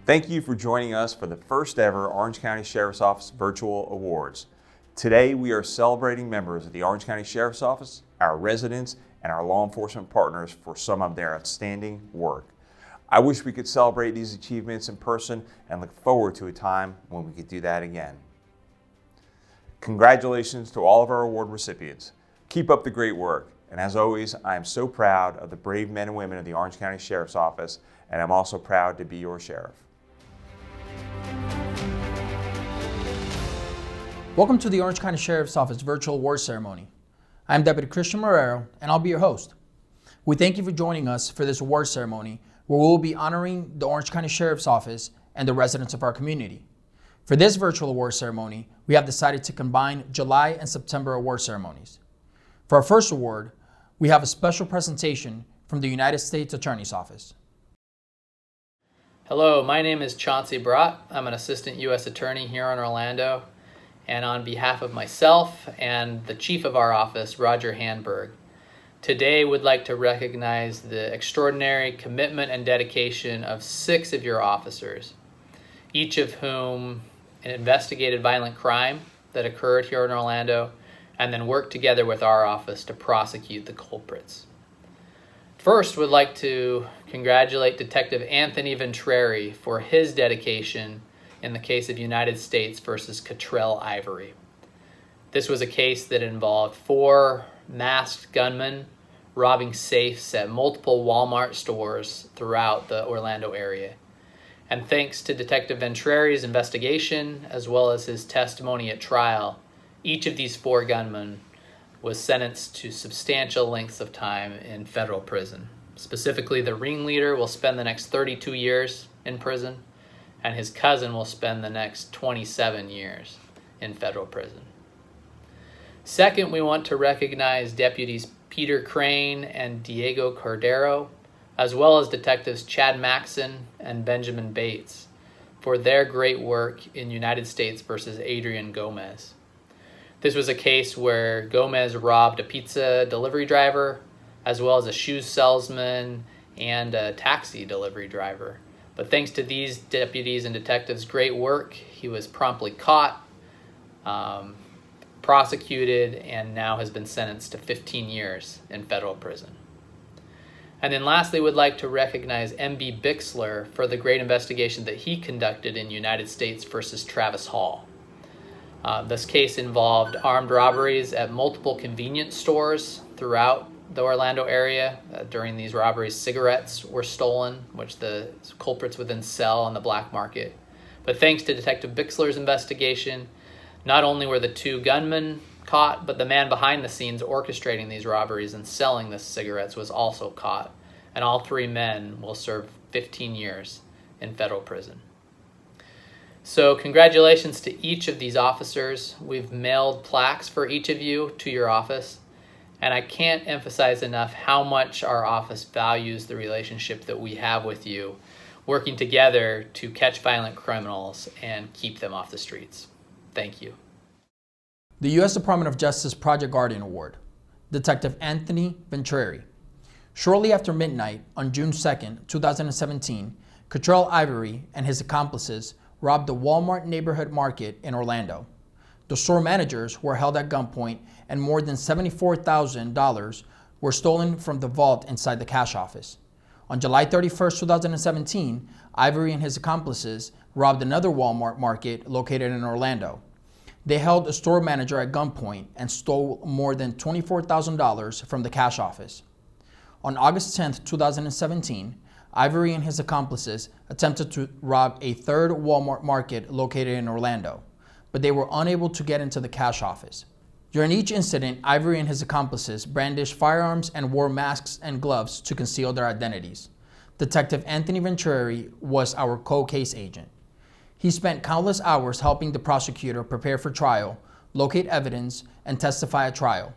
Thank you for joining us for the first ever Orange County Sheriff's Office Virtual Awards. Today we are celebrating members of the Orange County Sheriff's Office, our residents, and our law enforcement partners for some of their outstanding work. I wish we could celebrate these achievements in person and look forward to a time when we could do that again. Congratulations to all of our award recipients. Keep up the great work. And as always, I am so proud of the brave men and women of the Orange County Sheriff's Office, and I'm also proud to be your sheriff. Welcome to the Orange County Sheriff's Office Virtual Award Ceremony. I'm Deputy Christian Marrero, and I'll be your host. We thank you for joining us for this award ceremony, where we will be honoring the Orange County Sheriff's Office and the residents of our community. For this virtual award ceremony, we have decided to combine July and September award ceremonies. For our first award, we have a special presentation from the United States Attorney's Office. Hello, my name is Chauncey Brott. I'm an Assistant U.S. Attorney here in Orlando. And on behalf of myself and the Chief of our office, Roger Handberg, today we'd like to recognize the extraordinary commitment and dedication of 6 of your officers, each of whom investigated violent crime that occurred here in Orlando and then worked together with our office to prosecute the culprits. First, we'd like to congratulate Detective Anthony Ventriere for his dedication in the case of United States versus Cottrell Ivory. This was a case that involved 4 masked gunmen robbing safes at multiple Walmart stores throughout the Orlando area. And thanks to Detective Ventriere's investigation, as well as his testimony at trial, each of these 4 gunmen was sentenced to substantial lengths of time in federal prison. Specifically, the ringleader will spend the next 32 years in prison, and his cousin will spend the next 27 years in federal prison. Second, we want to recognize Deputies Peter Crane and Diego Cordeiro, as well as Detectives Chad Maxon and Benjamin Bates, for their great work in United States versus Adrian Gomez. This was a case where Gomez robbed a pizza delivery driver, as well as a shoe salesman and a taxi delivery driver. But thanks to these deputies and detectives' great work, he was promptly caught, prosecuted, and now has been sentenced to 15 years in federal prison. And then lastly, we'd like to recognize M.B. Bixler for the great investigation that he conducted in United States versus Travis Hall. This case involved armed robberies at multiple convenience stores throughout the Orlando area. During these robberies, cigarettes were stolen, which the culprits would then sell on the black market. But thanks to Detective Bixler's investigation, not only were the 2 gunmen caught, but the man behind the scenes orchestrating these robberies and selling the cigarettes was also caught. And all 3 men will serve 15 years in federal prison. So congratulations to each of these officers. We've mailed plaques for each of you to your office. And I can't emphasize enough how much our office values the relationship that we have with you, working together to catch violent criminals and keep them off the streets. Thank you. The U.S. Department of Justice Project Guardian Award, Detective Anthony Ventriere. Shortly after midnight on June 2, 2017, Cottrell Ivory and his accomplices robbed the Walmart neighborhood market in Orlando. The store managers were held at gunpoint and more than $74,000 were stolen from the vault inside the cash office. On July 31, 2017, Ivory and his accomplices robbed another Walmart market located in Orlando. They held a store manager at gunpoint and stole more than $24,000 from the cash office. On August 10, 2017, Ivory and his accomplices attempted to rob a third Walmart market located in Orlando, but they were unable to get into the cash office. During each incident, Ivory and his accomplices brandished firearms and wore masks and gloves to conceal their identities. Detective Anthony Ventriere was our co-case agent. He spent countless hours helping the prosecutor prepare for trial, locate evidence, and testify at trial.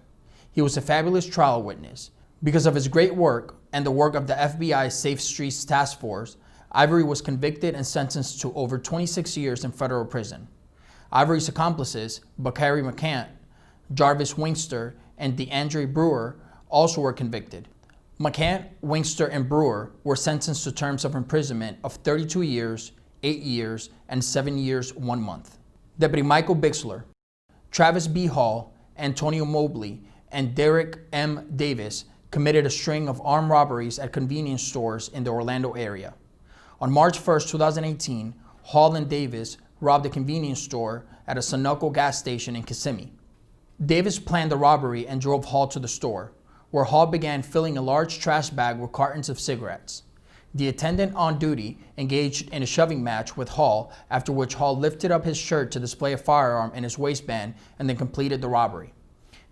He was a fabulous trial witness. Because of his great work and the work of the FBI Safe Streets Task Force, Ivory was convicted and sentenced to over 26 years in federal prison. Ivory's accomplices, Bakari McCant, Jarvis Wingster, and DeAndre Brewer also were convicted. McCant, Wingster, and Brewer were sentenced to terms of imprisonment of 32 years, 8 years, and 7 years, 1 month. Deputy Michael Bixler, Travis B. Hall, Antonio Mobley, and Derek M. Davis committed a string of armed robberies at convenience stores in the Orlando area. On March 1st, 2018, Hall and Davis robbed a convenience store at a Sunoco gas station in Kissimmee. Davis planned the robbery and drove Hall to the store, where Hall began filling a large trash bag with cartons of cigarettes. The attendant on duty engaged in a shoving match with Hall, after which Hall lifted up his shirt to display a firearm in his waistband and then completed the robbery.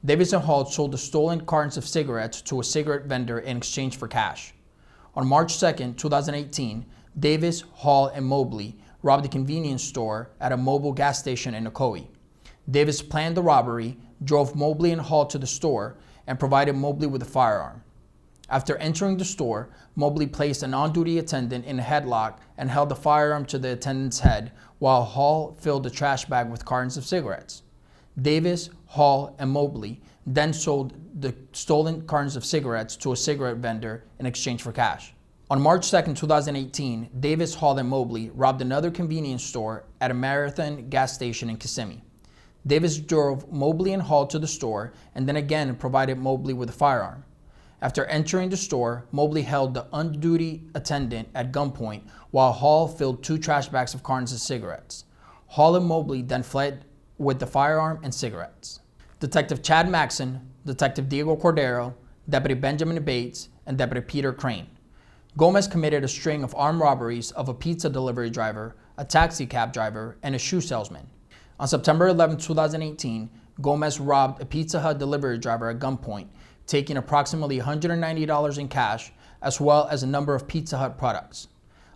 Davis and Hall sold the stolen cartons of cigarettes to a cigarette vendor in exchange for cash. On March 2nd, 2018, Davis, Hall, and Mobley robbed a convenience store at a mobile gas station in Ocoee. Davis planned the robbery, drove Mobley and Hall to the store, and provided Mobley with a firearm. After entering the store, Mobley placed an on-duty attendant in a headlock and held the firearm to the attendant's head, while Hall filled the trash bag with cartons of cigarettes. Davis, Hall, and Mobley then sold the stolen cartons of cigarettes to a cigarette vendor in exchange for cash. On March 2nd, 2018, Davis, Hall, and Mobley robbed another convenience store at a Marathon gas station in Kissimmee. Davis drove Mobley and Hall to the store and then again provided Mobley with a firearm. After entering the store, Mobley held the on-duty attendant at gunpoint while Hall filled 2 trash bags of cartons of cigarettes. Hall and Mobley then fled with the firearm and cigarettes. Detective Chad Maxon, Detective Diego Cordeiro, Deputy Benjamin Bates, and Deputy Peter Crane. Gomez committed a string of armed robberies of a pizza delivery driver, a taxi cab driver, and a shoe salesman. On September 11, 2018, Gomez robbed a Pizza Hut delivery driver at gunpoint, taking approximately $190 in cash, as well as a number of Pizza Hut products.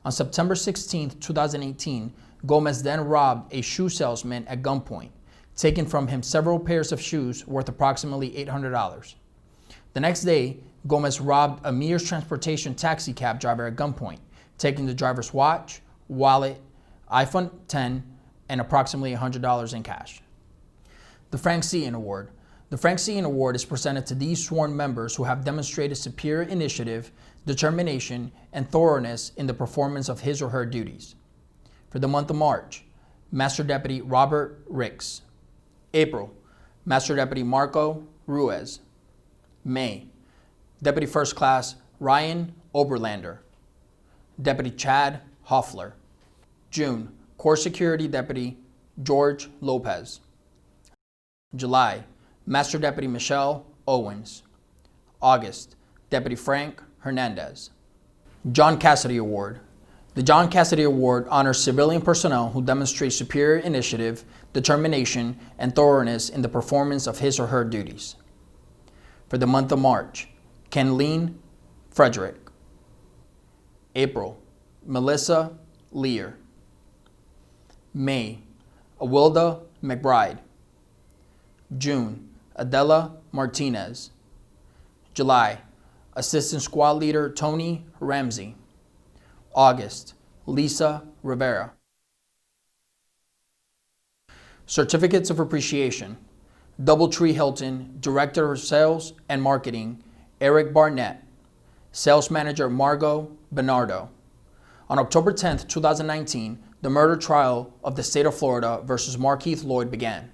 On September 16, 2018, Gomez then robbed a shoe salesman at gunpoint, taking from him several pairs of shoes worth approximately $800. The next day, Gomez robbed a Mears Transportation taxi cab driver at gunpoint, taking the driver's watch, wallet, iPhone X, and approximately $100 in cash. The Frank Seaton Award. The Frank Seaton Award is presented to these sworn members who have demonstrated superior initiative, determination, and thoroughness in the performance of his or her duties. For the month of March, Master Deputy Robert Ricks. April, Master Deputy Marco Ruiz. May, Deputy First Class Ryan Oberlander. Deputy Chad Hoffler. June, Core Security Deputy George Lopez. July, Master Deputy Michelle Owens. August, Deputy Frank Hernandez. John Cassidy Award. The John Cassidy Award honors civilian personnel who demonstrate superior initiative, determination, and thoroughness in the performance of his or her duties. For the month of March, Kenleen Frederick. April, Melissa Leer. May, Awilda McBride. June, Adela Martinez. July, Assistant Squad Leader Tony Ramsey. August, Lisa Rivera. Certificates of Appreciation. Doubletree Hilton, Director of Sales and Marketing, Eric Barnett. Sales Manager Margot Bernardo. On October 10, 2019, the murder trial of the state of Florida versus Markeith Lloyd began.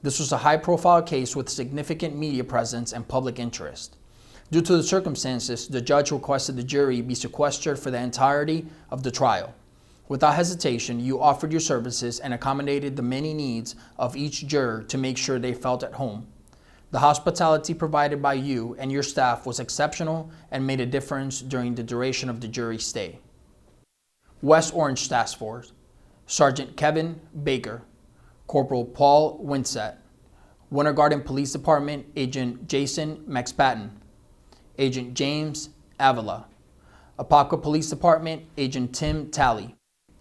This was a high-profile case with significant media presence and public interest. Due to the circumstances, the judge requested the jury be sequestered for the entirety of the trial. Without hesitation, you offered your services and accommodated the many needs of each juror to make sure they felt at home. The hospitality provided by you and your staff was exceptional and made a difference during the duration of the jury's stay. West Orange Task Force, Sergeant Kevin Baker, Corporal Paul Winsett, Winter Garden Police Department Agent Jason McSpadden, Agent James Avila, Apopka Police Department Agent Tim Talley,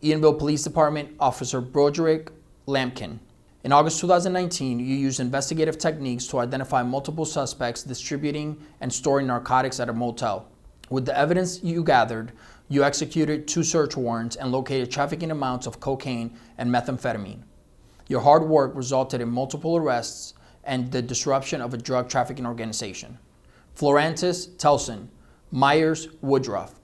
Edenville Police Department Officer Broderick Lampkin. In August 2019, you used investigative techniques to identify multiple suspects distributing and storing narcotics at a motel. With the evidence you gathered, you executed 2 search warrants and located trafficking amounts of cocaine and methamphetamine. Your hard work resulted in multiple arrests and the disruption of a drug trafficking organization. Florantes, Telson, Myers, Woodruff,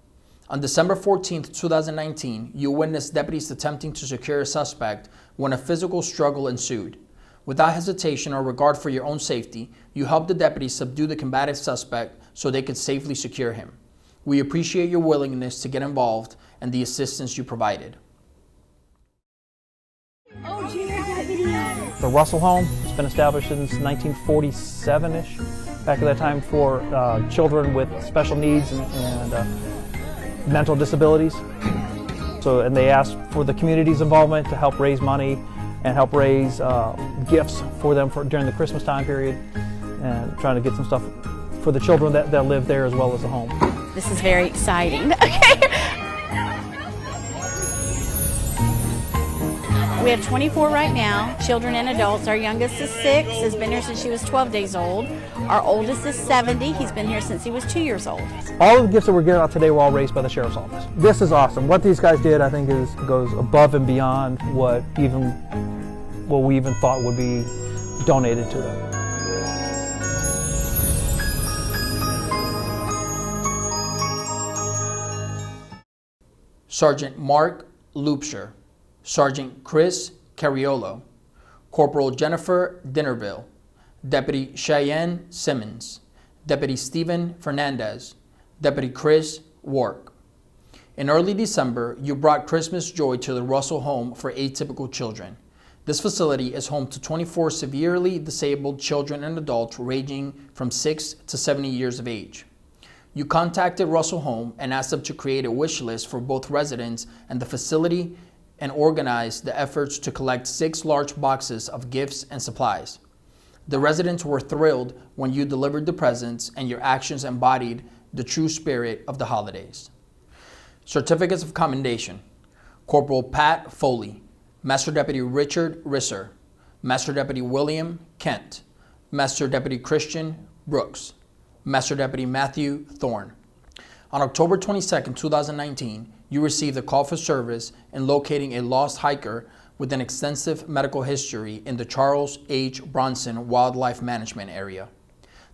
On December 14, 2019, you witnessed deputies attempting to secure a suspect when a physical struggle ensued. Without hesitation or regard for your own safety, you helped the deputies subdue the combative suspect so they could safely secure him. We appreciate your willingness to get involved and the assistance you provided. The Russell Home has been established since 1947-ish, back at that time for children with special needs and mental disabilities. And they asked for the community's involvement to help raise money and help raise gifts for them during the Christmas time period, and trying to get some stuff for the children that live there as well as the home. This is very exciting. Okay. We have 24 right now, children and adults. Our youngest is 6, has been here since she was 12 days old. Our oldest is 70, he's been here since he was 2 years old. All of the gifts that we're giving out today were all raised by the Sheriff's Office. This is awesome. What these guys did, I think, goes above and beyond what we even thought would be donated to them. Sergeant Mark Lupsher, Sergeant Chris Cariolo, Corporal Jennifer Dinnerville, Deputy Cheyenne Simmons, Deputy Stephen Fernandez, Deputy Chris Wark. In early December, you brought Christmas joy to the Russell Home for Atypical Children. This facility is home to 24 severely disabled children and adults ranging from 6 to 70 years of age. You contacted Russell Home and asked them to create a wish list for both residents and the facility, and organized the efforts to collect 6 large boxes of gifts and supplies. The residents were thrilled when you delivered the presents, and your actions embodied the true spirit of the holidays. Certificates of Commendation: Corporal Pat Foley, Master Deputy Richard Risser, Master Deputy William Kent, Master Deputy Christian Brooks, Master Deputy Matthew Thorne. On October 22, 2019, you received a call for service in locating a lost hiker with an extensive medical history in the Charles H. Bronson Wildlife Management Area.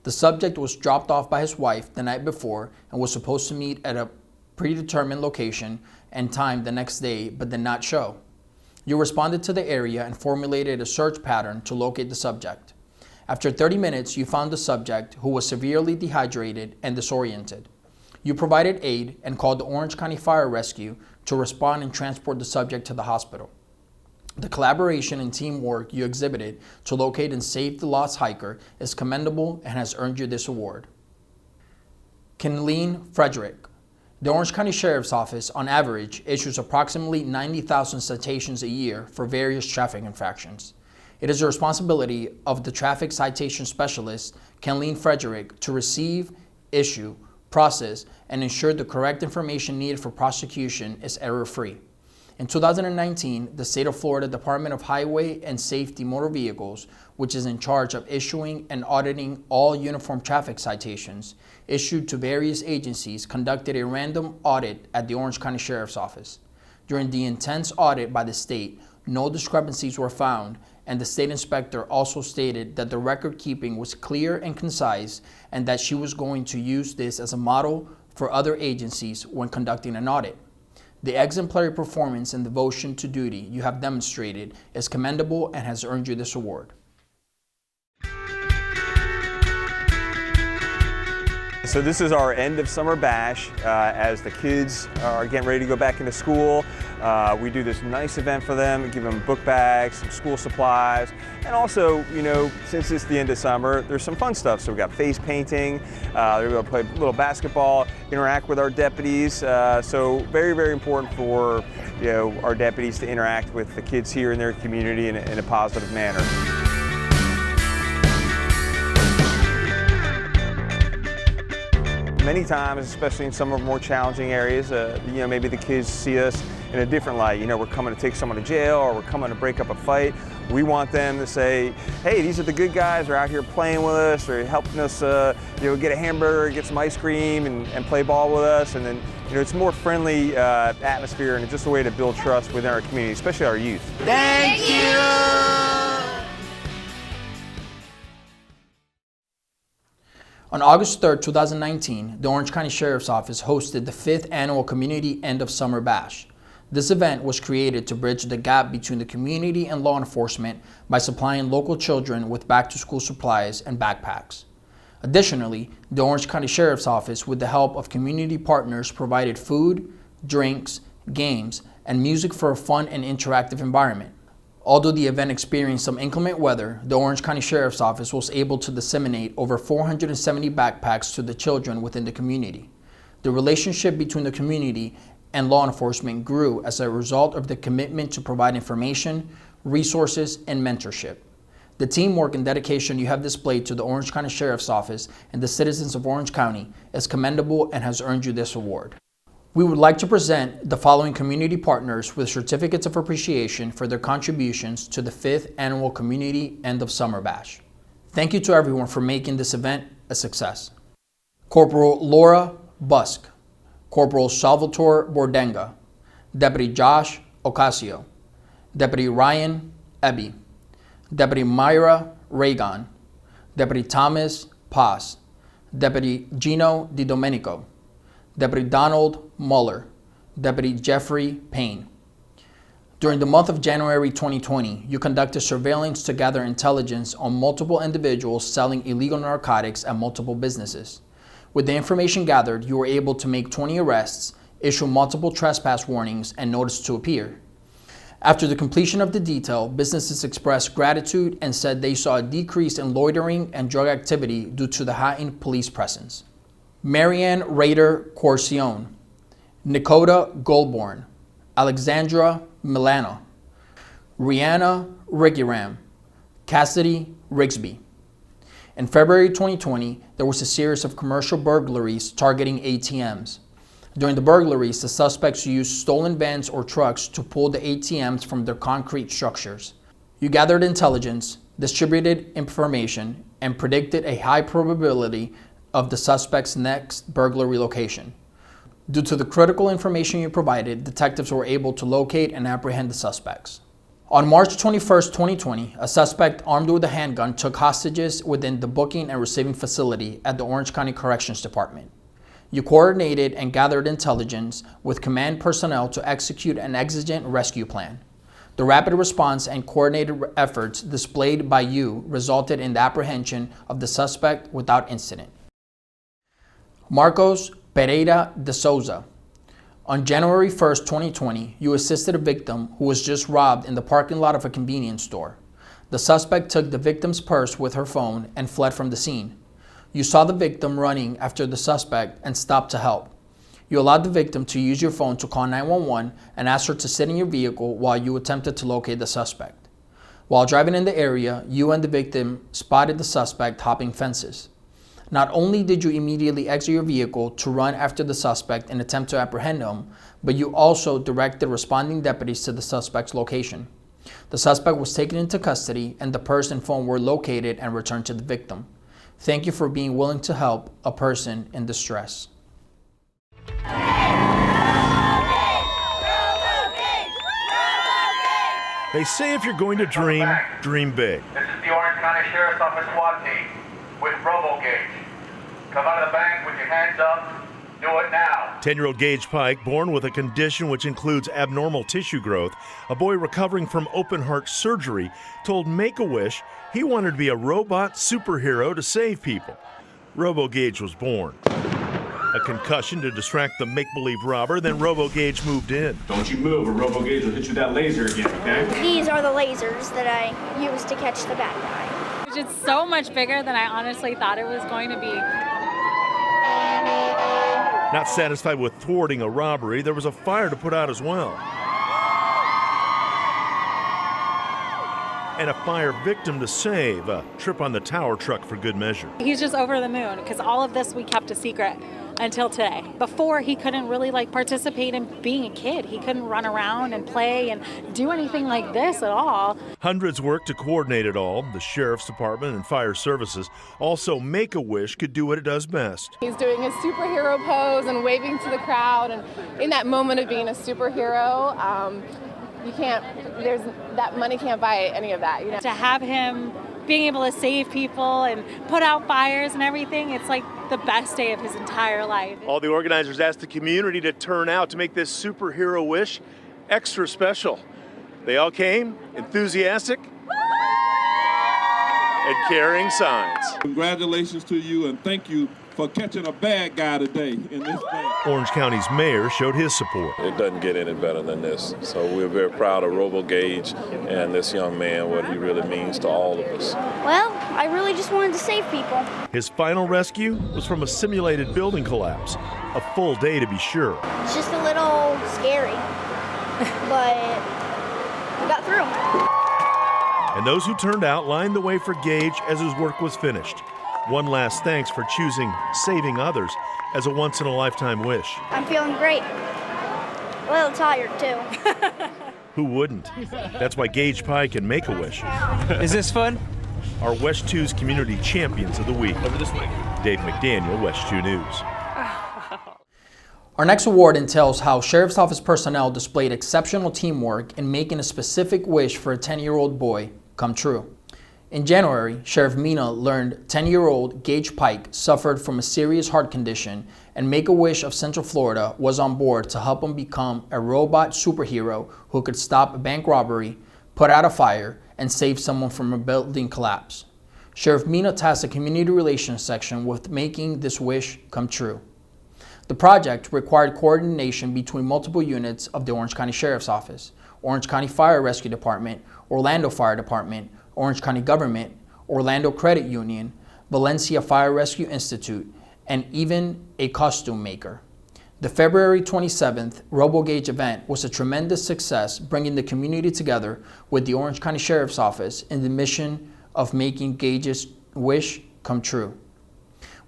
The subject was dropped off by his wife the night before and was supposed to meet at a predetermined location and time the next day, but did not show. You responded to the area and formulated a search pattern to locate the subject. After 30 minutes, you found the subject, who was severely dehydrated and disoriented. You provided aid and called the Orange County Fire Rescue to respond and transport the subject to the hospital. The collaboration and teamwork you exhibited to locate and save the lost hiker is commendable and has earned you this award. Kenleen Frederick. The Orange County Sheriff's Office, on average, issues approximately 90,000 citations a year for various traffic infractions. It is the responsibility of the traffic citation specialist, Kenleen Frederick, to receive, issue, process, and ensure the correct information needed for prosecution is error-free. In 2019, the State of Florida Department of Highway and Safety Motor Vehicles, which is in charge of issuing and auditing all uniform traffic citations issued to various agencies, conducted a random audit at the Orange County Sheriff's Office. During the intense audit by the state, no discrepancies were found, and the state inspector also stated that the record keeping was clear and concise, and that she was going to use this as a model for other agencies when conducting an audit. The exemplary performance and devotion to duty you have demonstrated is commendable and has earned you this award. So this is our end of summer bash as the kids are getting ready to go back into school. We do this nice event for them, give them book bags, some school supplies, and also, you know, since it's the end of summer, there's some fun stuff. So we've got face painting, they're going to play a little basketball, interact with our deputies. So very, very important for, you know, our deputies to interact with the kids here in their community in a positive manner. Many times, especially in some of our more challenging areas, you know, maybe the kids see us in a different light. You know, we're coming to take someone to jail, or we're coming to break up a fight. We want them to say, hey, these are the good guys, they're out here playing with us, or helping us, you know, get a hamburger, get some ice cream, and play ball with us. And then, you know, it's a more friendly atmosphere, and it's just a way to build trust within our community, especially our youth. Thank you! On August 3rd, 2019, the Orange County Sheriff's Office hosted the 5th Annual Community End of Summer Bash. This event was created to bridge the gap between the community and law enforcement by supplying local children with back-to-school supplies and backpacks. Additionally, the Orange County Sheriff's Office, with the help of community partners, provided food, drinks, games, and music for a fun and interactive environment. Although the event experienced some inclement weather, the Orange County Sheriff's Office was able to disseminate over 470 backpacks to the children within the community. The relationship between the community and law enforcement grew as a result of the commitment to provide information, resources, and mentorship. The teamwork and dedication you have displayed to the Orange County Sheriff's Office and the citizens of Orange County is commendable and has earned you this award. We would like to present the following community partners with certificates of appreciation for their contributions to the 5th Annual Community End of Summer Bash. Thank you to everyone for making this event a success. Corporal Laura Busk, Corporal Salvatore Bordenga, Deputy Josh Ocasio, Deputy Ryan Ebby, Deputy Myra Reagan, Deputy Thomas Paz, Deputy Gino Di Domenico, Deputy Donald Muller, Deputy Jeffrey Payne. During the month of January 2020, you conducted surveillance to gather intelligence on multiple individuals selling illegal narcotics at multiple businesses. With the information gathered, you were able to make 20 arrests, issue multiple trespass warnings, and notice to appear. After the completion of the detail, businesses expressed gratitude and said they saw a decrease in loitering and drug activity due to the heightened police presence. Marianne Rader Corcione, Nicoda Goldborn, Alexandra Milano, Rihanna Rigiram, Cassidy Rigsby. In February 2020, there was a series of commercial burglaries targeting ATMs. During the burglaries, the suspects used stolen vans or trucks to pull the ATMs from their concrete structures. You gathered intelligence, distributed information, and predicted a high probability of the suspect's next burglary location. Due to the critical information you provided, detectives were able to locate and apprehend the suspects. On March 21, 2020, a suspect armed with a handgun took hostages within the booking and receiving facility at the Orange County Corrections Department. You coordinated and gathered intelligence with command personnel to execute an exigent rescue plan. The rapid response and coordinated efforts displayed by you resulted in the apprehension of the suspect without incident. Marcos Pereira DeSouza. On January 1st, 2020, you assisted a victim who was just robbed in the parking lot of a convenience store. The suspect took the victim's purse with her phone and fled from the scene. You saw the victim running after the suspect and stopped to help. You allowed the victim to use your phone to call 911 and asked her to sit in your vehicle while you attempted to locate the suspect. While driving in the area, you and the victim spotted the suspect hopping fences. Not only did you immediately exit your vehicle to run after the suspect in an attempt to apprehend him, but you also directed responding deputies to the suspect's location. The suspect was taken into custody and the purse and phone were located and returned to the victim. Thank you for being willing to help a person in distress. They say if you're going to dream, dream big. This is the Orange County Sheriff's Office SWAT team with RoboGage. Come out of the bank with your hands up. Do it now. 10-year-old Gage Pike, born with a condition which includes abnormal tissue growth, a boy recovering from open heart surgery, told Make-A-Wish he wanted to be a robot superhero to save people. RoboGage was born. A concussion to distract the make-believe robber, then RoboGage moved in. Don't you move or RoboGage will hit you with that laser again, okay? These are the lasers that I use to catch the bad guy. It's so much bigger than I honestly thought it was going to be. Not satisfied with thwarting a robbery, there was a fire to put out as well. And a fire victim to save, a trip on the tower truck for good measure. He's just over the moon because all of this we kept a secret until today. Before, he couldn't really participate in being a kid. He couldn't run around and play and do anything like this at all. Hundreds worked to coordinate it all. The Sheriff's Department and Fire Services. Also, Make-A-Wish could do what it does best. He's doing his superhero pose and waving to the crowd, and in that moment of being a superhero, that money can't buy any of that. You know? To have him being able to save people and put out fires and everything, it's like the best day of his entire life. All the organizers asked the community to turn out to make this superhero wish extra special. They all came enthusiastic and carrying signs. Congratulations to you and thank you for catching a bad guy today in this thing. Orange County's mayor showed his support. It doesn't get any better than this. So we're very proud of RoboGauge and this young man, what he really means to all of us. Well, I really just wanted to save people. His final rescue was from a simulated building collapse. A full day to be sure. It's just a little scary, but we got through. And those who turned out lined the way for Gage as his work was finished. One last thanks for choosing saving others as a once-in-a-lifetime wish. I'm feeling great. A little tired, too. Who wouldn't? That's why Gage Pie can make a wish. Is this fun? Our West 2's Community Champions of the Week. Over this way. Dave McDaniel, West 2 News. Our next award entails how Sheriff's Office personnel displayed exceptional teamwork in making a specific wish for a 10-year-old boy come true. In January, Sheriff Mina learned 10-year-old Gage Pike suffered from a serious heart condition, and Make-A-Wish of Central Florida was on board to help him become a robot superhero who could stop a bank robbery, put out a fire, and save someone from a building collapse. Sheriff Mina tasked the Community Relations section with making this wish come true. The project required coordination between multiple units of the Orange County Sheriff's Office, Orange County Fire Rescue Department, Orlando Fire Department, Orange County Government, Orlando Credit Union, Valencia Fire Rescue Institute, and even a costume maker. The February 27th RoboGauge event was a tremendous success, bringing the community together with the Orange County Sheriff's Office in the mission of making Gage's wish come true.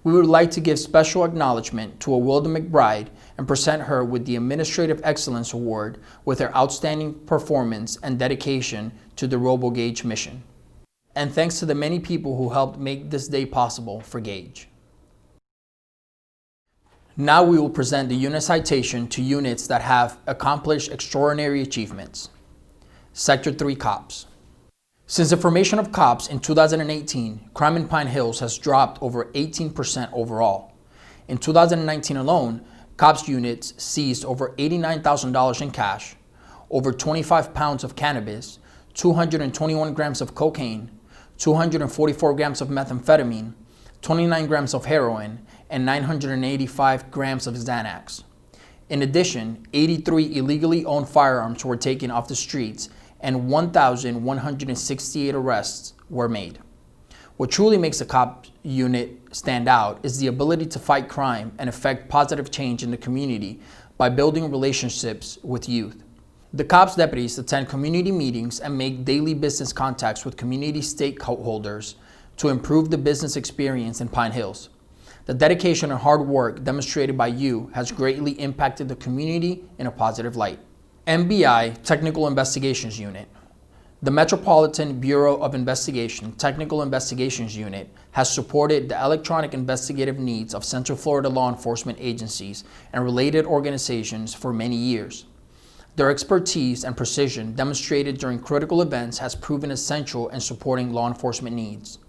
We would like to give special acknowledgement to Awilda McBride and present her with the Administrative Excellence Award with her outstanding performance and dedication to the RoboGauge mission. And thanks to the many people who helped make this day possible for Gage. Now we will present the unit citation to units that have accomplished extraordinary achievements. Sector 3 Cops. Since the formation of COPS in 2018, crime in Pine Hills has dropped over 18% overall. In 2019 alone, COPS units seized over $89,000 in cash, over 25 pounds of cannabis, 221 grams of cocaine, 244 grams of methamphetamine, 29 grams of heroin, and 985 grams of Xanax. In addition, 83 illegally owned firearms were taken off the streets and 1,168 arrests were made. What truly makes the COPS unit stand out is the ability to fight crime and affect positive change in the community by building relationships with youth. The COPS deputies attend community meetings and make daily business contacts with community stakeholders to improve the business experience in Pine Hills. The dedication and hard work demonstrated by you has greatly impacted the community in a positive light. MBI Technical Investigations Unit. The Metropolitan Bureau of Investigation Technical Investigations Unit has supported the electronic investigative needs of Central Florida law enforcement agencies and related organizations for many years. Their expertise and precision demonstrated during critical events has proven essential in supporting law enforcement needs.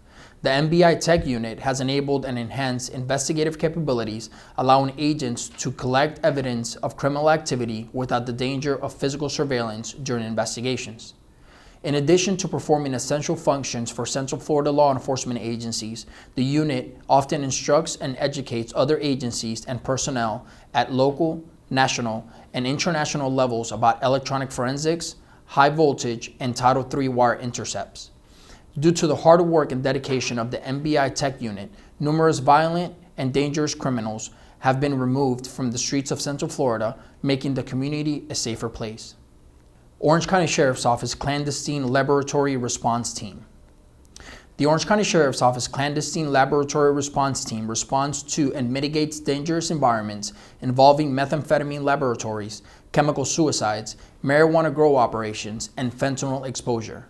The MBI Tech Unit has enabled and enhanced investigative capabilities, allowing agents to collect evidence of criminal activity without the danger of physical surveillance during investigations. In addition to performing essential functions for Central Florida law enforcement agencies, the unit often instructs and educates other agencies and personnel at local, national, and international levels about electronic forensics, high voltage, and Title III wire intercepts. Due to the hard work and dedication of the MBI Tech Unit, numerous violent and dangerous criminals have been removed from the streets of Central Florida, making the community a safer place. Orange County Sheriff's Office Clandestine Laboratory Response Team. The Orange County Sheriff's Office Clandestine Laboratory Response Team responds to and mitigates dangerous environments involving methamphetamine laboratories, chemical suicides, marijuana grow operations, and fentanyl exposure.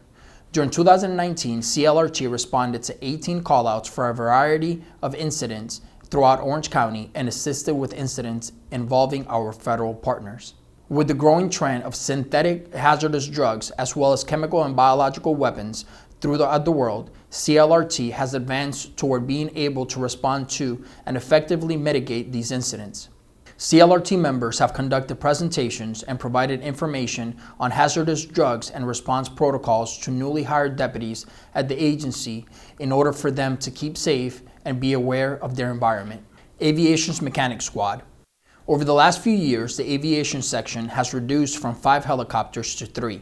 During 2019, CLRT responded to 18 callouts for a variety of incidents throughout Orange County and assisted with incidents involving our federal partners. With the growing trend of synthetic hazardous drugs as well as chemical and biological weapons throughout the world, CLRT has advanced toward being able to respond to and effectively mitigate these incidents. CLRT members have conducted presentations and provided information on hazardous drugs and response protocols to newly hired deputies at the agency in order for them to keep safe and be aware of their environment. Aviation's Mechanic Squad. Over the last few years, the aviation section has reduced from 5 helicopters to 3.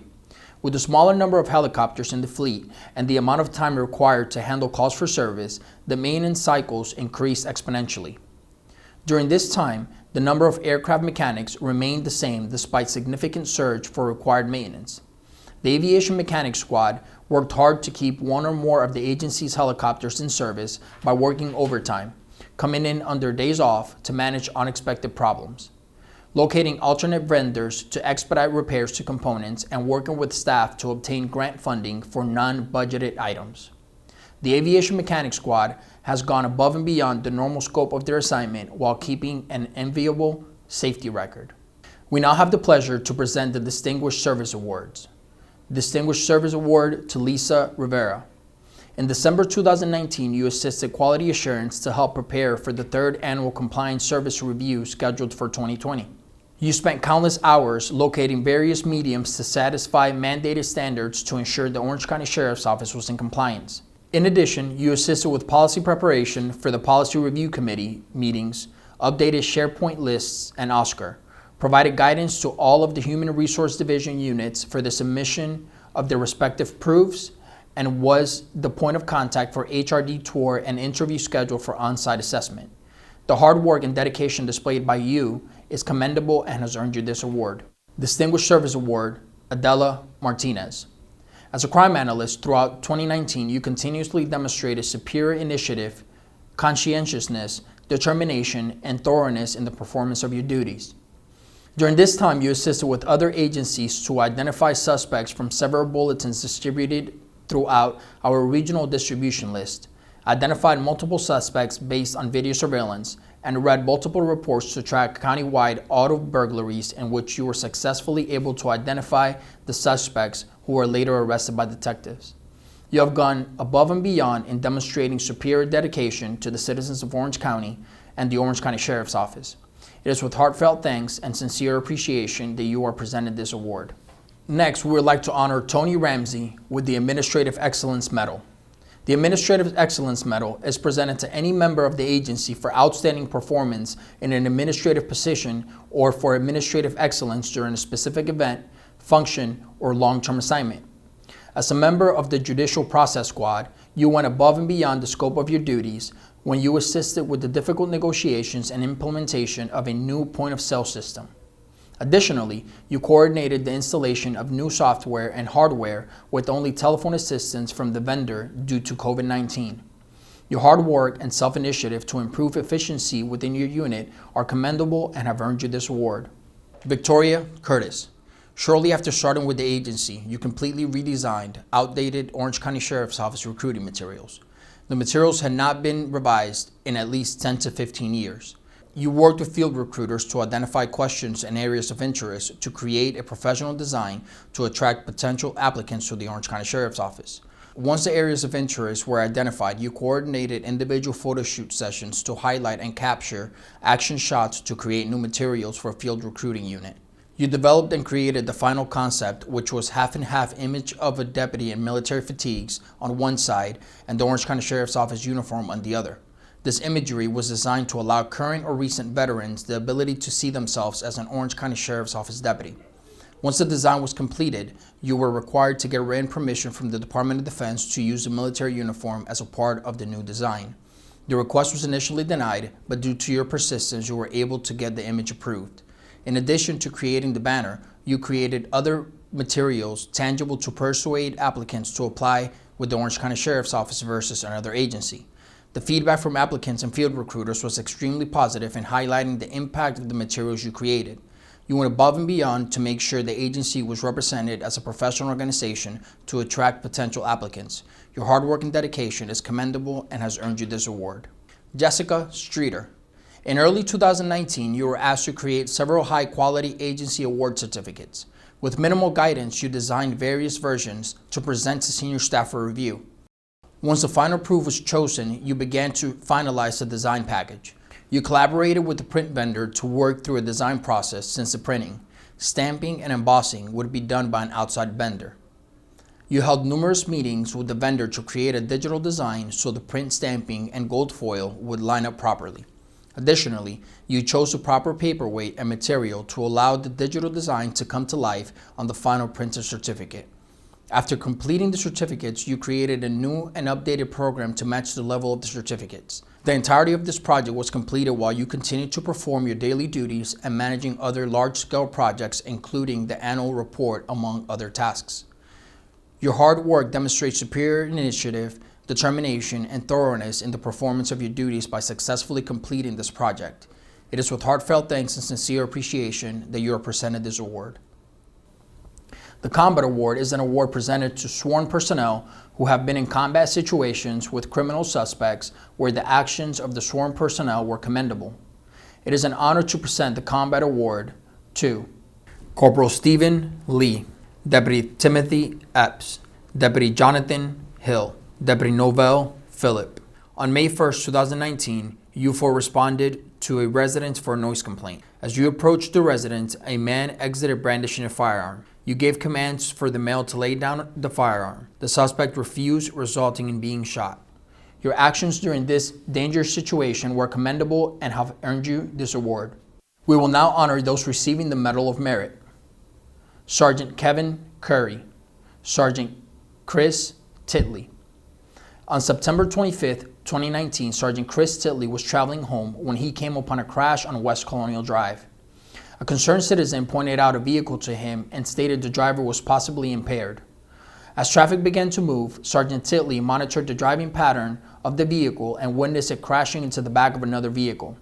With a smaller number of helicopters in the fleet and the amount of time required to handle calls for service, the maintenance cycles increased exponentially. During this time, the number of aircraft mechanics remained the same despite significant surge for required maintenance. The Aviation Mechanic Squad worked hard to keep one or more of the agency's helicopters in service by working overtime, coming in on their days off to manage unexpected problems, locating alternate vendors to expedite repairs to components, and working with staff to obtain grant funding for non-budgeted items. The Aviation Mechanic Squad has gone above and beyond the normal scope of their assignment while keeping an enviable safety record. We now have the pleasure to present the Distinguished Service Awards. Distinguished Service Award to Lisa Rivera. In December 2019, you assisted Quality Assurance to help prepare for the 3rd Annual Compliance Service Review scheduled for 2020. You spent countless hours locating various mediums to satisfy mandated standards to ensure the Orange County Sheriff's Office was in compliance. In addition, you assisted with policy preparation for the Policy Review Committee meetings, updated SharePoint lists, and OSCAR, provided guidance to all of the Human Resource Division units for the submission of their respective proofs, and was the point of contact for HRD tour and interview schedule for on-site assessment. The hard work and dedication displayed by you is commendable and has earned you this award. Distinguished Service Award, Adela Martinez. As a crime analyst throughout 2019, you continuously demonstrated superior initiative, conscientiousness, determination, and thoroughness in the performance of your duties. During this time, you assisted with other agencies to identify suspects from several bulletins distributed throughout our regional distribution list, identified multiple suspects based on video surveillance, and read multiple reports to track countywide auto burglaries in which you were successfully able to identify the suspects who were later arrested by detectives. You have gone above and beyond in demonstrating superior dedication to the citizens of Orange County and the Orange County Sheriff's Office. It is with heartfelt thanks and sincere appreciation that you are presented this award. Next, we would like to honor Tony Ramsey with the Administrative Excellence Medal. The Administrative Excellence Medal is presented to any member of the agency for outstanding performance in an administrative position or for administrative excellence during a specific event, function, or long-term assignment. As a member of the Judicial Process Squad, you went above and beyond the scope of your duties when you assisted with the difficult negotiations and implementation of a new point-of-sale system. Additionally, you coordinated the installation of new software and hardware with only telephone assistance from the vendor due to COVID-19. Your hard work and self-initiative to improve efficiency within your unit are commendable and have earned you this award. Victoria Curtis. Shortly after starting with the agency, you completely redesigned outdated Orange County Sheriff's Office recruiting materials. The materials had not been revised in at least 10 to 15 years. You worked with field recruiters to identify questions and areas of interest to create a professional design to attract potential applicants to the Orange County Sheriff's Office. Once the areas of interest were identified, you coordinated individual photo shoot sessions to highlight and capture action shots to create new materials for a field recruiting unit. You developed and created the final concept, which was half-and-half image of a deputy in military fatigues on one side and the Orange County Sheriff's Office uniform on the other. This imagery was designed to allow current or recent veterans the ability to see themselves as an Orange County Sheriff's Office deputy. Once the design was completed, you were required to get written permission from the Department of Defense to use the military uniform as a part of the new design. The request was initially denied, but due to your persistence, you were able to get the image approved. In addition to creating the banner, you created other materials tangible to persuade applicants to apply with the Orange County Sheriff's Office versus another agency. The feedback from applicants and field recruiters was extremely positive in highlighting the impact of the materials you created. You went above and beyond to make sure the agency was represented as a professional organization to attract potential applicants. Your hard work and dedication is commendable and has earned you this award. Jessica Streeter. In early 2019, you were asked to create several high-quality agency award certificates. With minimal guidance, you designed various versions to present to senior staff for review. Once the final proof was chosen, you began to finalize the design package. You collaborated with the print vendor to work through a design process since the printing, stamping, and embossing would be done by an outside vendor. You held numerous meetings with the vendor to create a digital design so the print, stamping, and gold foil would line up properly. Additionally, you chose the proper paperweight and material to allow the digital design to come to life on the final printed certificate. After completing the certificates, you created a new and updated program to match the level of the certificates. The entirety of this project was completed while you continued to perform your daily duties and managing other large-scale projects, including the annual report, among other tasks. Your hard work demonstrates superior initiative, determination, and thoroughness in the performance of your duties by successfully completing this project. It is with heartfelt thanks and sincere appreciation that you are presented this award. The Combat Award is an award presented to sworn personnel who have been in combat situations with criminal suspects where the actions of the sworn personnel were commendable. It is an honor to present the Combat Award to Corporal Stephen Lee, Deputy Timothy Epps, Deputy Jonathan Hill, Deputy Novell Phillip. On May 1st, 2019, you four responded to a residence for a noise complaint. As you approached the residence, a man exited brandishing a firearm. You gave commands for the male to lay down the firearm. The suspect refused, resulting in being shot. Your actions during this dangerous situation were commendable and have earned you this award. We will now honor those receiving the Medal of Merit. Sergeant Kevin Curry, Sergeant Chris Titley. On September 25th, 2019, Sergeant Chris Titley was traveling home when he came upon a crash on West Colonial Drive. A concerned citizen pointed out a vehicle to him and stated the driver was possibly impaired. As traffic began to move, Sergeant Titley monitored the driving pattern of the vehicle and witnessed it crashing into the back of another vehicle.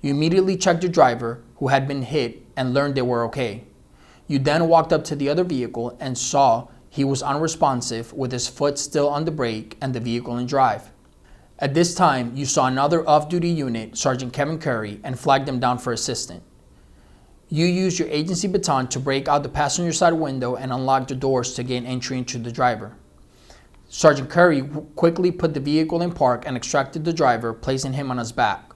You immediately checked the driver, who had been hit, and learned they were okay. You then walked up to the other vehicle and saw he was unresponsive with his foot still on the brake and the vehicle in drive. At this time, you saw another off-duty unit, Sergeant Kevin Curry, and flagged them down for assistance. You used your agency baton to break out the passenger side window and unlock the doors to gain entry into the driver. Sergeant Curry quickly put the vehicle in park and extracted the driver, placing him on his back.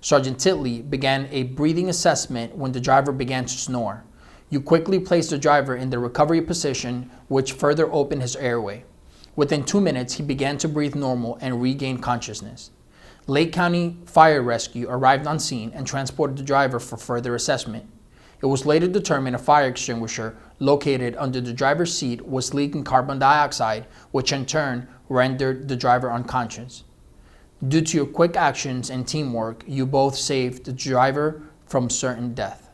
Sergeant Titley began a breathing assessment when the driver began to snore. You quickly placed the driver in the recovery position, which further opened his airway. Within 2 minutes, he began to breathe normal and regain consciousness. Lake County Fire Rescue arrived on scene and transported the driver for further assessment. It was later determined a fire extinguisher located under the driver's seat was leaking carbon dioxide, which in turn rendered the driver unconscious. Due to your quick actions and teamwork, you both saved the driver from certain death.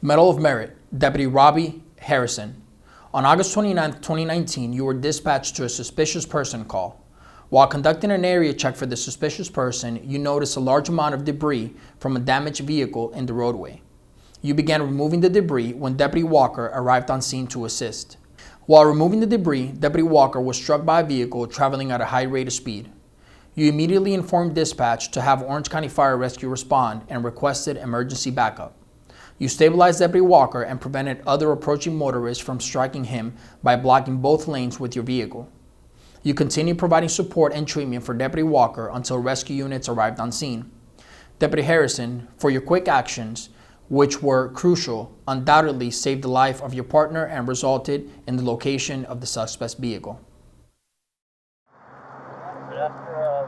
Medal of Merit, Deputy Robbie Harrison. On August 29, 2019, you were dispatched to a suspicious person call. While conducting an area check for the suspicious person, you noticed a large amount of debris from a damaged vehicle in the roadway. You began removing the debris when Deputy Walker arrived on scene to assist. While removing the debris, Deputy Walker was struck by a vehicle traveling at a high rate of speed. You immediately informed dispatch to have Orange County Fire Rescue respond and requested emergency backup. You stabilized Deputy Walker and prevented other approaching motorists from striking him by blocking both lanes with your vehicle. You continued providing support and treatment for Deputy Walker until rescue units arrived on scene. Deputy Harrison, for your quick actions, which were crucial, undoubtedly saved the life of your partner and resulted in the location of the suspect's vehicle.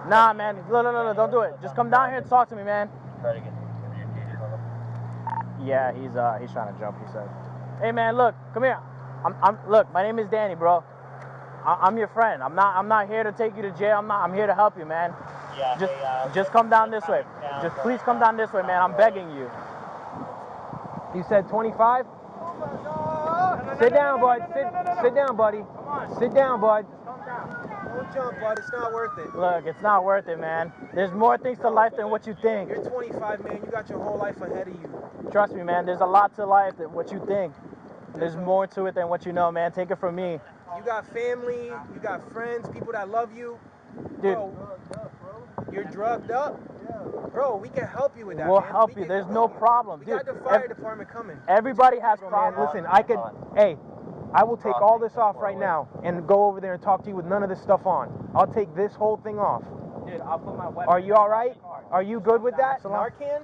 Nah, man, no, don't do it. Just come down here and talk to me, man. Yeah, he's trying to jump, he said. Hey, man, look, come here. Look, my name is Danny, bro. I'm your friend. I'm not here to take you to jail. I'm here to help you, man. Yeah. Just come down this way. Just please come down this way, man. I'm begging you. You said 25? Sit down, bud. Sit down, buddy. Sit down, bud. Don't jump, bud. It's not worth it. Look, it's not worth it, man. There's more things to life than what you think. You're 25, man. You got your whole life ahead of you. Trust me, man. There's a lot to life than what you think. There's more to it than what you know, man. Take it from me. You got family. You got friends. People that love you. Dude. Bro, you're drugged up? Bro, we can help you with that, We'll man. help you. There's no problem, We dude. got the fire department coming. Everybody has problems. Listen, I could... Hey, I will take all this off right now and go over there and talk to you with none of this stuff on. I'll take this whole thing off. Dude, I'll put my weapon. Are you all right? Are you good with that? Narcan?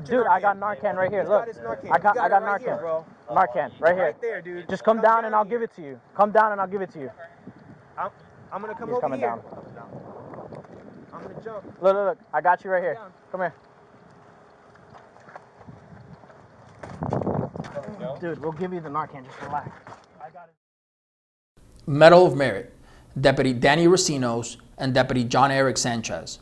Dude, I got Narcan right here. Look, I got Narcan. Here, bro. Narcan right here. Right there, dude. Just come down and I'll give it to you. Come down and I'll give it to you. I'm gonna come He's over coming here. down. I'm gonna jump. Look. I got you right here. Come here. Dude, we'll give you the Narcan. Just relax. I got it. Medal of Merit, Deputy Danny Recinos and Deputy Johnerick Sanchez.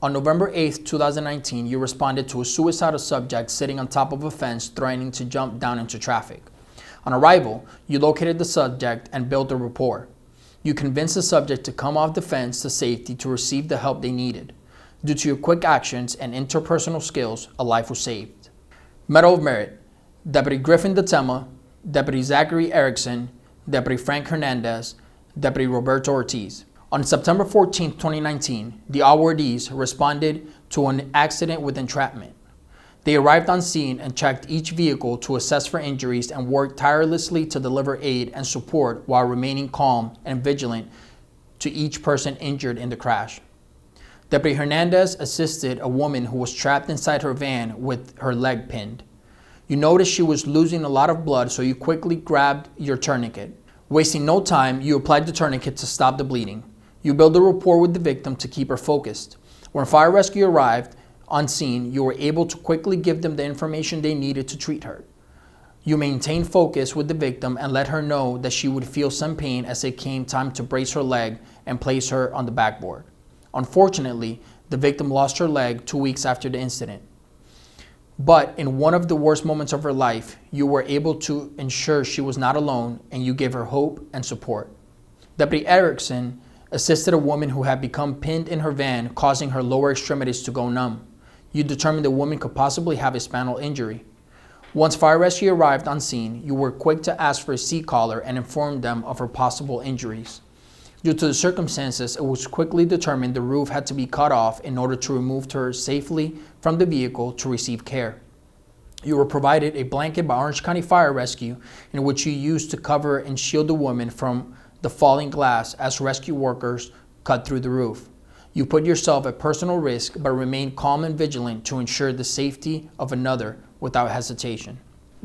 On November 8, 2019, you responded to a suicidal subject sitting on top of a fence threatening to jump down into traffic. On arrival, you located the subject and built a rapport. You convinced the subject to come off the fence to safety to receive the help they needed. Due to your quick actions and interpersonal skills, a life was saved. Medal of Merit, Deputy Griffin Datema, Deputy Zachary Erickson, Deputy Frank Hernandez, Deputy Roberto Ortiz. On September 14, 2019, the awardees responded to an accident with entrapment. They arrived on scene and checked each vehicle to assess for injuries and worked tirelessly to deliver aid and support while remaining calm and vigilant to each person injured in the crash. Deputy Hernandez assisted a woman who was trapped inside her van with her leg pinned. You noticed she was losing a lot of blood, so you quickly grabbed your tourniquet. Wasting no time, you applied the tourniquet to stop the bleeding. You built a rapport with the victim to keep her focused. When fire rescue arrived on scene, you were able to quickly give them the information they needed to treat her. You maintained focus with the victim and let her know that she would feel some pain as it came time to brace her leg and place her on the backboard. Unfortunately, the victim lost her leg 2 weeks after the incident. But in one of the worst moments of her life, you were able to ensure she was not alone and you gave her hope and support. Deputy Erickson assisted a woman who had become pinned in her van, causing her lower extremities to go numb. You determined the woman could possibly have a spinal injury. Once fire rescue arrived on scene, you were quick to ask for a seat collar and inform them of her possible injuries. Due to the circumstances, it was quickly determined the roof had to be cut off in order to remove her safely from the vehicle to receive care. You were provided a blanket by Orange County Fire Rescue in which you used to cover and shield the woman from the falling glass as rescue workers cut through the roof. You put yourself at personal risk but remained calm and vigilant to ensure the safety of another without hesitation.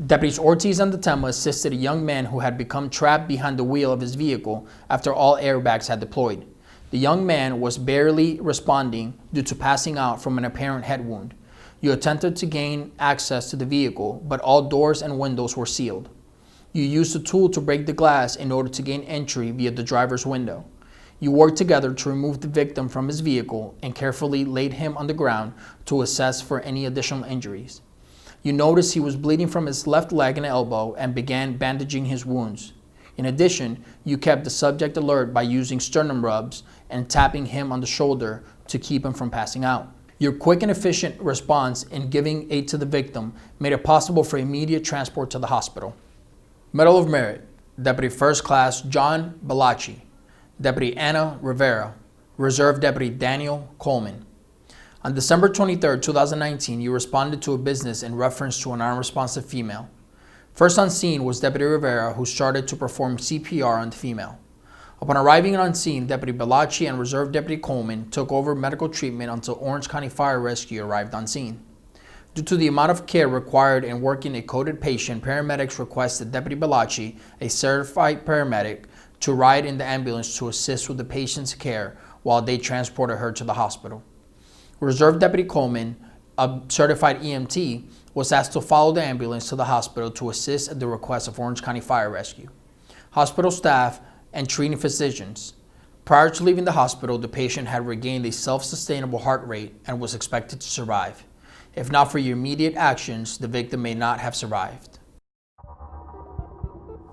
Deputies Ortiz and Datema assisted a young man who had become trapped behind the wheel of his vehicle after all airbags had deployed. The young man was barely responding due to passing out from an apparent head wound. You attempted to gain access to the vehicle, but all doors and windows were sealed. You used a tool to break the glass in order to gain entry via the driver's window. You worked together to remove the victim from his vehicle and carefully laid him on the ground to assess for any additional injuries. You noticed he was bleeding from his left leg and elbow and began bandaging his wounds. In addition, you kept the subject alert by using sternum rubs and tapping him on the shoulder to keep him from passing out. Your quick and efficient response in giving aid to the victim made it possible for immediate transport to the hospital. Medal of Merit, Deputy First Class John Bellochi, Deputy Anna Rivera, Reserve Deputy Daniel Coleman. On December 23, 2019, you responded to a business in reference to an unresponsive female. First on scene was Deputy Rivera, who started to perform CPR on the female. Upon arriving on scene, Deputy Bellochi and Reserve Deputy Coleman took over medical treatment until Orange County Fire Rescue arrived on scene. Due to the amount of care required in working a coded patient, paramedics requested Deputy Bellochi, a certified paramedic, to ride in the ambulance to assist with the patient's care while they transported her to the hospital. Reserve Deputy Coleman, a certified EMT, was asked to follow the ambulance to the hospital to assist at the request of Orange County Fire Rescue. Hospital staff and treating physicians. Prior to leaving the hospital, the patient had regained a self-sustainable heart rate and was expected to survive. If not for your immediate actions, the victim may not have survived.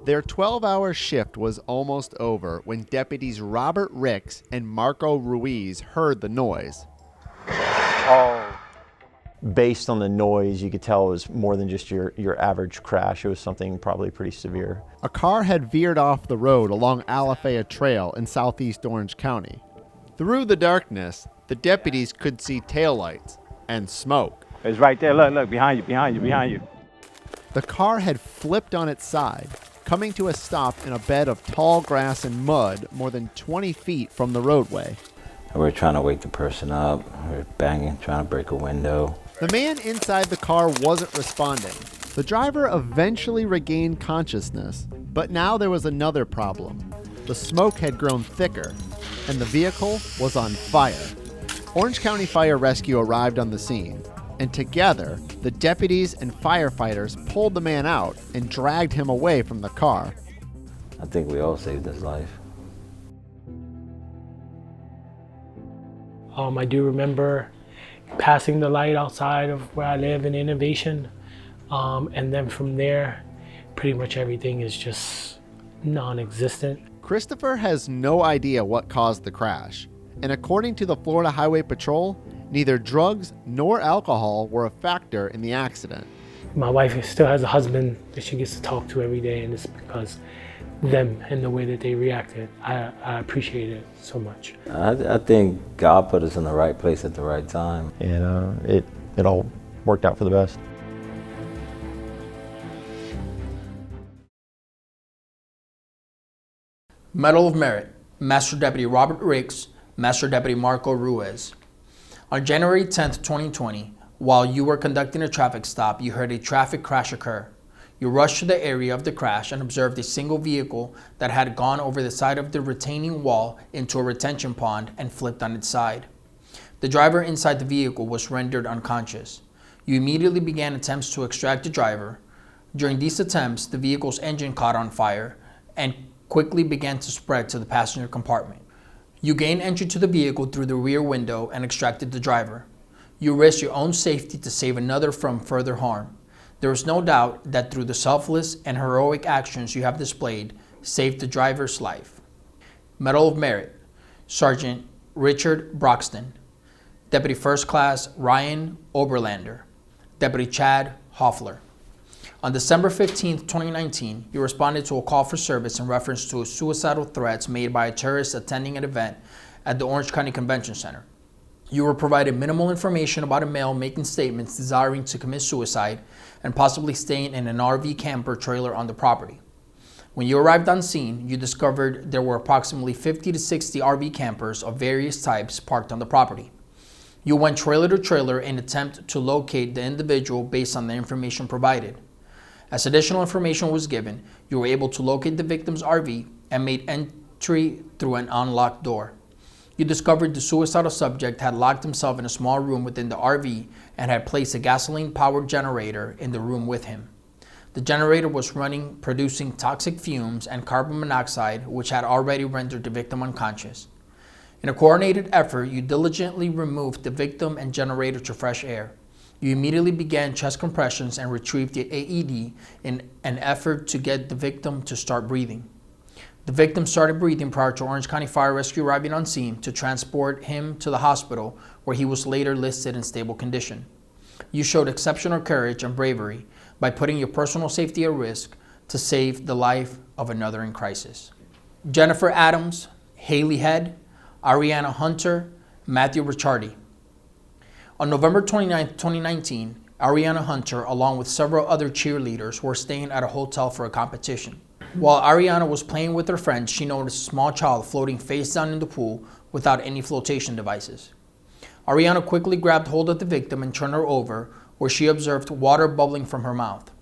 Their 12-hour shift was almost over when deputies Robert Ricks and Marco Ruiz heard the noise. Oh. Based on the noise, you could tell it was more than just your average crash. It was something probably pretty severe. A car had veered off the road along Alafaya Trail in southeast Orange County. Through the darkness, the deputies could see taillights and smoke. It's right there. Look, behind you. The car had flipped on its side, coming to a stop in a bed of tall grass and mud more than 20 feet from the roadway. We're trying to wake the person up. We're banging, trying to break a window. The man inside the car wasn't responding. The driver eventually regained consciousness, but now there was another problem. The smoke had grown thicker, and the vehicle was on fire. Orange County Fire Rescue arrived on the scene, and together, the deputies and firefighters pulled the man out and dragged him away from the car. I think we all saved his life. I do remember passing the light outside of where I live in Innovation, and then from there, pretty much everything is just non-existent. Christopher has no idea what caused the crash, and according to the Florida Highway Patrol, neither drugs nor alcohol were a factor in the accident. My wife still has a husband that she gets to talk to every day, and it's because them and the way that they reacted. I appreciate it so much. I think God put us in the right place at the right time. And it all worked out for the best. Medal of Merit, Master Deputy Robert Ricks, Master Deputy Marco Ruiz. On January 10, 2020, while you were conducting a traffic stop, you heard a traffic crash occur. You rushed to the area of the crash and observed a single vehicle that had gone over the side of the retaining wall into a retention pond and flipped on its side. The driver inside the vehicle was rendered unconscious. You immediately began attempts to extract the driver. During these attempts, the vehicle's engine caught on fire and quickly began to spread to the passenger compartment. You gained entry to the vehicle through the rear window and extracted the driver. You risked your own safety to save another from further harm. There is no doubt that through the selfless and heroic actions you have displayed, saved the driver's life. Medal of Merit, Sergeant Richard Broxton, Deputy First Class Ryan Oberlander, Deputy Chad Hoffler. On December 15, 2019, you responded to a call for service in reference to suicidal threats made by a terrorist attending an event at the Orange County Convention Center. You were provided minimal information about a male making statements desiring to commit suicide and possibly staying in an RV camper trailer on the property. When you arrived on scene, you discovered there were approximately 50 to 60 RV campers of various types parked on the property. You went trailer to trailer in an attempt to locate the individual based on the information provided. As additional information was given, you were able to locate the victim's RV and made entry through an unlocked door. You discovered the suicidal subject had locked himself in a small room within the RV and had placed a gasoline-powered generator in the room with him. The generator was running, producing toxic fumes and carbon monoxide, which had already rendered the victim unconscious. In a coordinated effort, you diligently removed the victim and generator to fresh air. You immediately began chest compressions and retrieved the AED in an effort to get the victim to start breathing. The victim started breathing prior to Orange County Fire Rescue arriving on scene to transport him to the hospital, where he was later listed in stable condition. You showed exceptional courage and bravery by putting your personal safety at risk to save the life of another in crisis. Jennifer Adams, Haley Head, Ariana Hunter, Matthew Ricciardi. On November 29, 2019, Ariana Hunter, along with several other cheerleaders, were staying at a hotel for a competition. While Ariana was playing with her friends, she noticed a small child floating face down in the pool without any flotation devices. Ariana quickly grabbed hold of the victim and turned her over, where she observed water bubbling from her mouth.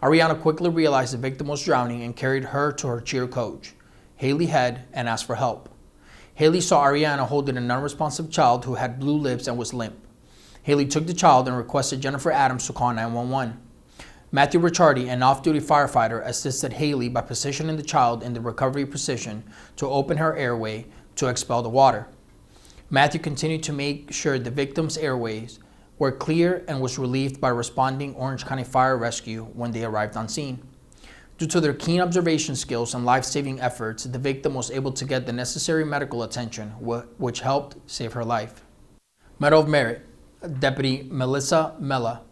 Ariana quickly realized the victim was drowning and carried her to her cheer coach, Haley Head, and asked for help. Haley saw Ariana holding an unresponsive child who had blue lips and was limp. Haley took the child and requested Jennifer Adams to call 911. Matthew Ricciardi, an off-duty firefighter, assisted Haley by positioning the child in the recovery position to open her airway to expel the water. Matthew continued to make sure the victim's airways were clear and was relieved by responding Orange County Fire Rescue when they arrived on scene. Due to their keen observation skills and life-saving efforts, the victim was able to get the necessary medical attention, which helped save her life. Medal of Merit, Deputy Melissa Mella,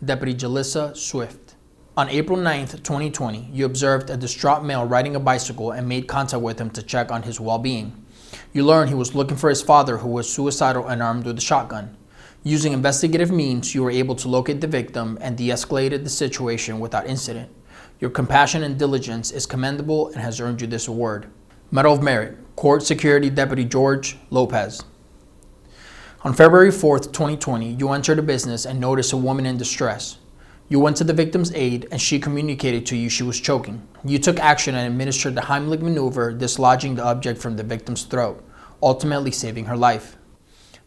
Deputy Jalissa Swift. On April 9, 2020, you observed a distraught male riding a bicycle and made contact with him to check on his well-being. You learned he was looking for his father, who was suicidal and armed with a shotgun. Using investigative means, you were able to locate the victim and de-escalated the situation without incident. Your compassion and diligence is commendable and has earned you this award. Medal of Merit, Court Security Deputy George Lopez. On February 4th, 2020, you entered a business and noticed a woman in distress. You went to the victim's aid and she communicated to you she was choking. You took action and administered the Heimlich maneuver, dislodging the object from the victim's throat, ultimately saving her life.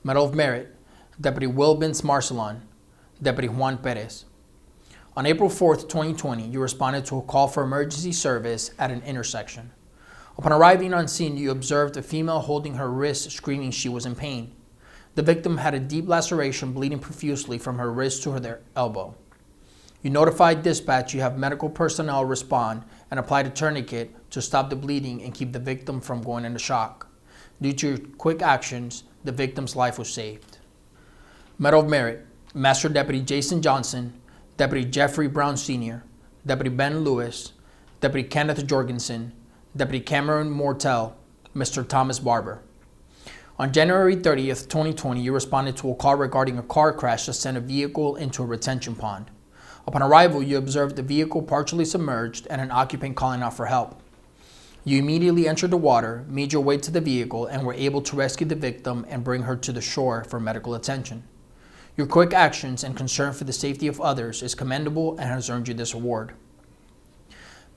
Medal of Merit, Deputy Will Bins Marcelon, Deputy Juan Perez. On April 4th, 2020, you responded to a call for emergency service at an intersection. Upon arriving on scene, you observed a female holding her wrist, screaming she was in pain. The victim had a deep laceration bleeding profusely from her wrist to her elbow. You notified dispatch. You have medical personnel respond and applied a tourniquet to stop the bleeding and keep the victim from going into shock. Due to your quick actions, the victim's life was saved. Medal of Merit, Master Deputy Jason Johnson, Deputy Jeffrey Brown Sr., Deputy Ben Lewis, Deputy Kenneth Jorgensen, Deputy Cameron Mortel, Mr. Thomas Barber. On January 30th, 2020, you responded to a call regarding a car crash that sent a vehicle into a retention pond. Upon arrival, you observed the vehicle partially submerged and an occupant calling out for help. You immediately entered the water, made your way to the vehicle, and were able to rescue the victim and bring her to the shore for medical attention. Your quick actions and concern for the safety of others is commendable and has earned you this award.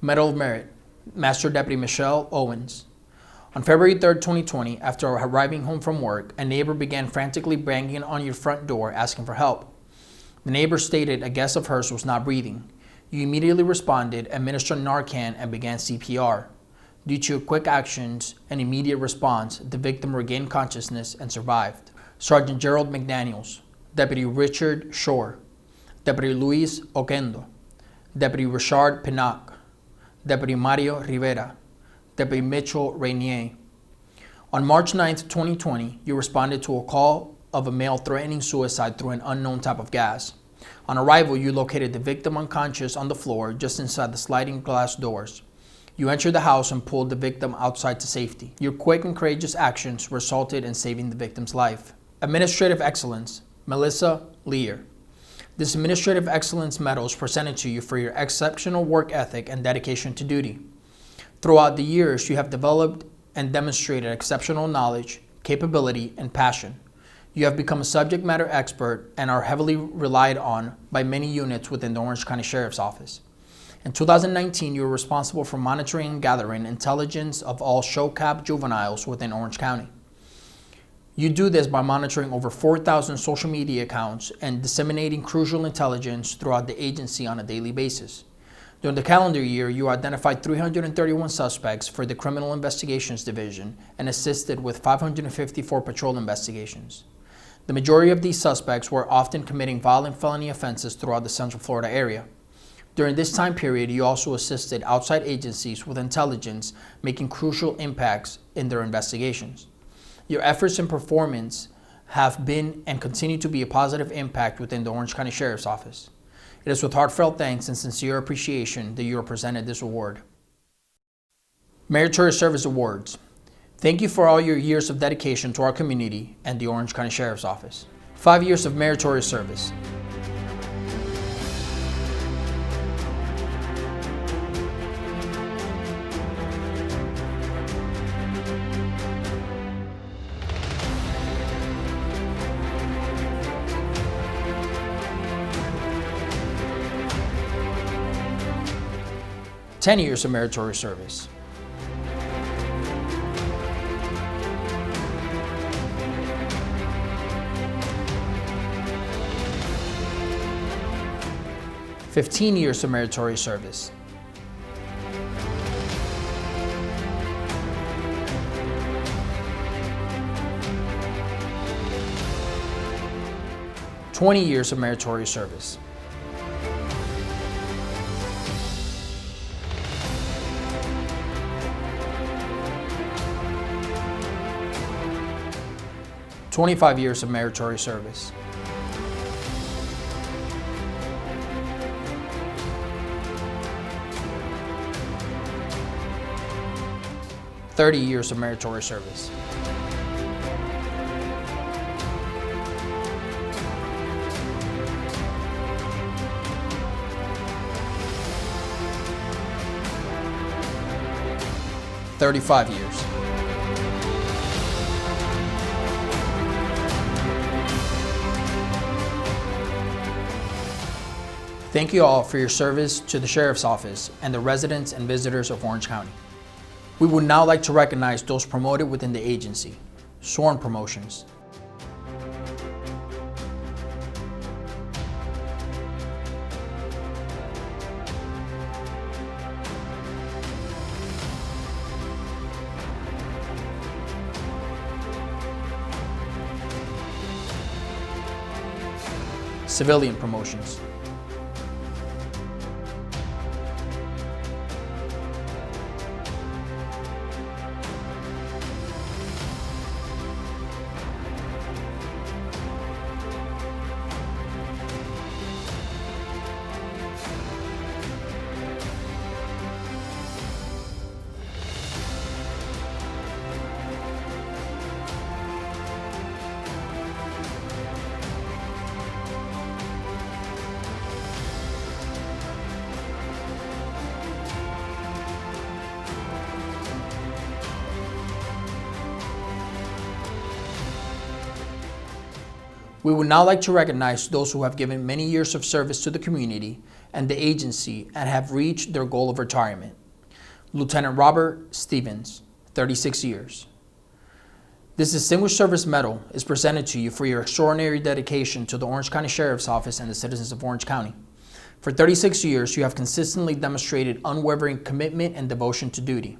Medal of Merit, Master Deputy Michelle Owens. On February 3rd, 2020, after arriving home from work, a neighbor began frantically banging on your front door asking for help. The neighbor stated a guest of hers was not breathing. You immediately responded, administered Narcan, and began CPR. Due to your quick actions and immediate response, the victim regained consciousness and survived. Sergeant Gerald McDaniels, Deputy Richard Shore, Deputy Luis Oquendo, Deputy Richard Pinac, Deputy Mario Rivera, Deputy Mitchell Rainier. On March 9th, 2020, you responded to a call of a male threatening suicide through an unknown type of gas. On arrival, you located the victim unconscious on the floor just inside the sliding glass doors. You entered the house and pulled the victim outside to safety. Your quick and courageous actions resulted in saving the victim's life. Administrative Excellence, Melissa Leer. This Administrative Excellence Medal is presented to you for your exceptional work ethic and dedication to duty. Throughout the years, you have developed and demonstrated exceptional knowledge, capability, and passion. You have become a subject matter expert and are heavily relied on by many units within the Orange County Sheriff's Office. In 2019, you were responsible for monitoring and gathering intelligence of all show-cap juveniles within Orange County. You do this by monitoring over 4,000 social media accounts and disseminating crucial intelligence throughout the agency on a daily basis. During the calendar year, you identified 331 suspects for the Criminal Investigations Division and assisted with 554 patrol investigations. The majority of these suspects were often committing violent felony offenses throughout the Central Florida area. During this time period, you also assisted outside agencies with intelligence, making crucial impacts in their investigations. Your efforts and performance have been and continue to be a positive impact within the Orange County Sheriff's Office. It is with heartfelt thanks and sincere appreciation that you are presented this award. Meritorious Service Awards. Thank you for all your years of dedication to our community and the Orange County Sheriff's Office. 5 years of meritorious service. Ten years of meritorious service. 15 years of meritorious service. 20 years of meritorious service. 25 years of meritorious service. 30 years of meritorious service. 35 years. Thank you all for your service to the Sheriff's Office and the residents and visitors of Orange County. We would now like to recognize those promoted within the agency. Sworn promotions. Civilian promotions. We would now like to recognize those who have given many years of service to the community and the agency and have reached their goal of retirement. Lieutenant Robert Stevens, 36 years. This Distinguished Service Medal is presented to you for your extraordinary dedication to the Orange County Sheriff's Office and the citizens of Orange County. For 36 years, you have consistently demonstrated unwavering commitment and devotion to duty.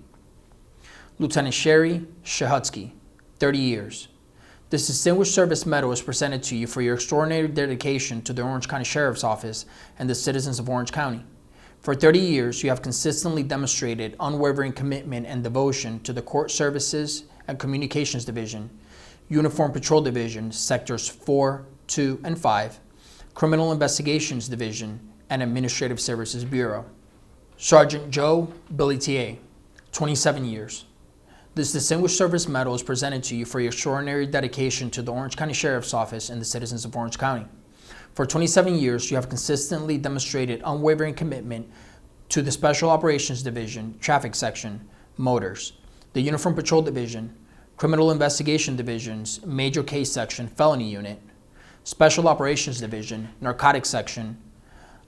Lieutenant Sherry Shahutsky, 30 years. This Distinguished Service Medal is presented to you for your extraordinary dedication to the Orange County Sheriff's Office and the citizens of Orange County. For 30 years, you have consistently demonstrated unwavering commitment and devotion to the Court Services and Communications Division, Uniform Patrol Division, Sectors 4, 2, and 5, Criminal Investigations Division, and Administrative Services Bureau. Sergeant Joe Bellochi, 27 years. This Distinguished Service Medal is presented to you for your extraordinary dedication to the Orange County Sheriff's Office and the citizens of Orange County. For 27 years, you have consistently demonstrated unwavering commitment to the Special Operations Division, Traffic Section, Motors, the Uniform Patrol Division, Criminal Investigation Division's Major Case Section, Felony Unit, Special Operations Division, Narcotics Section,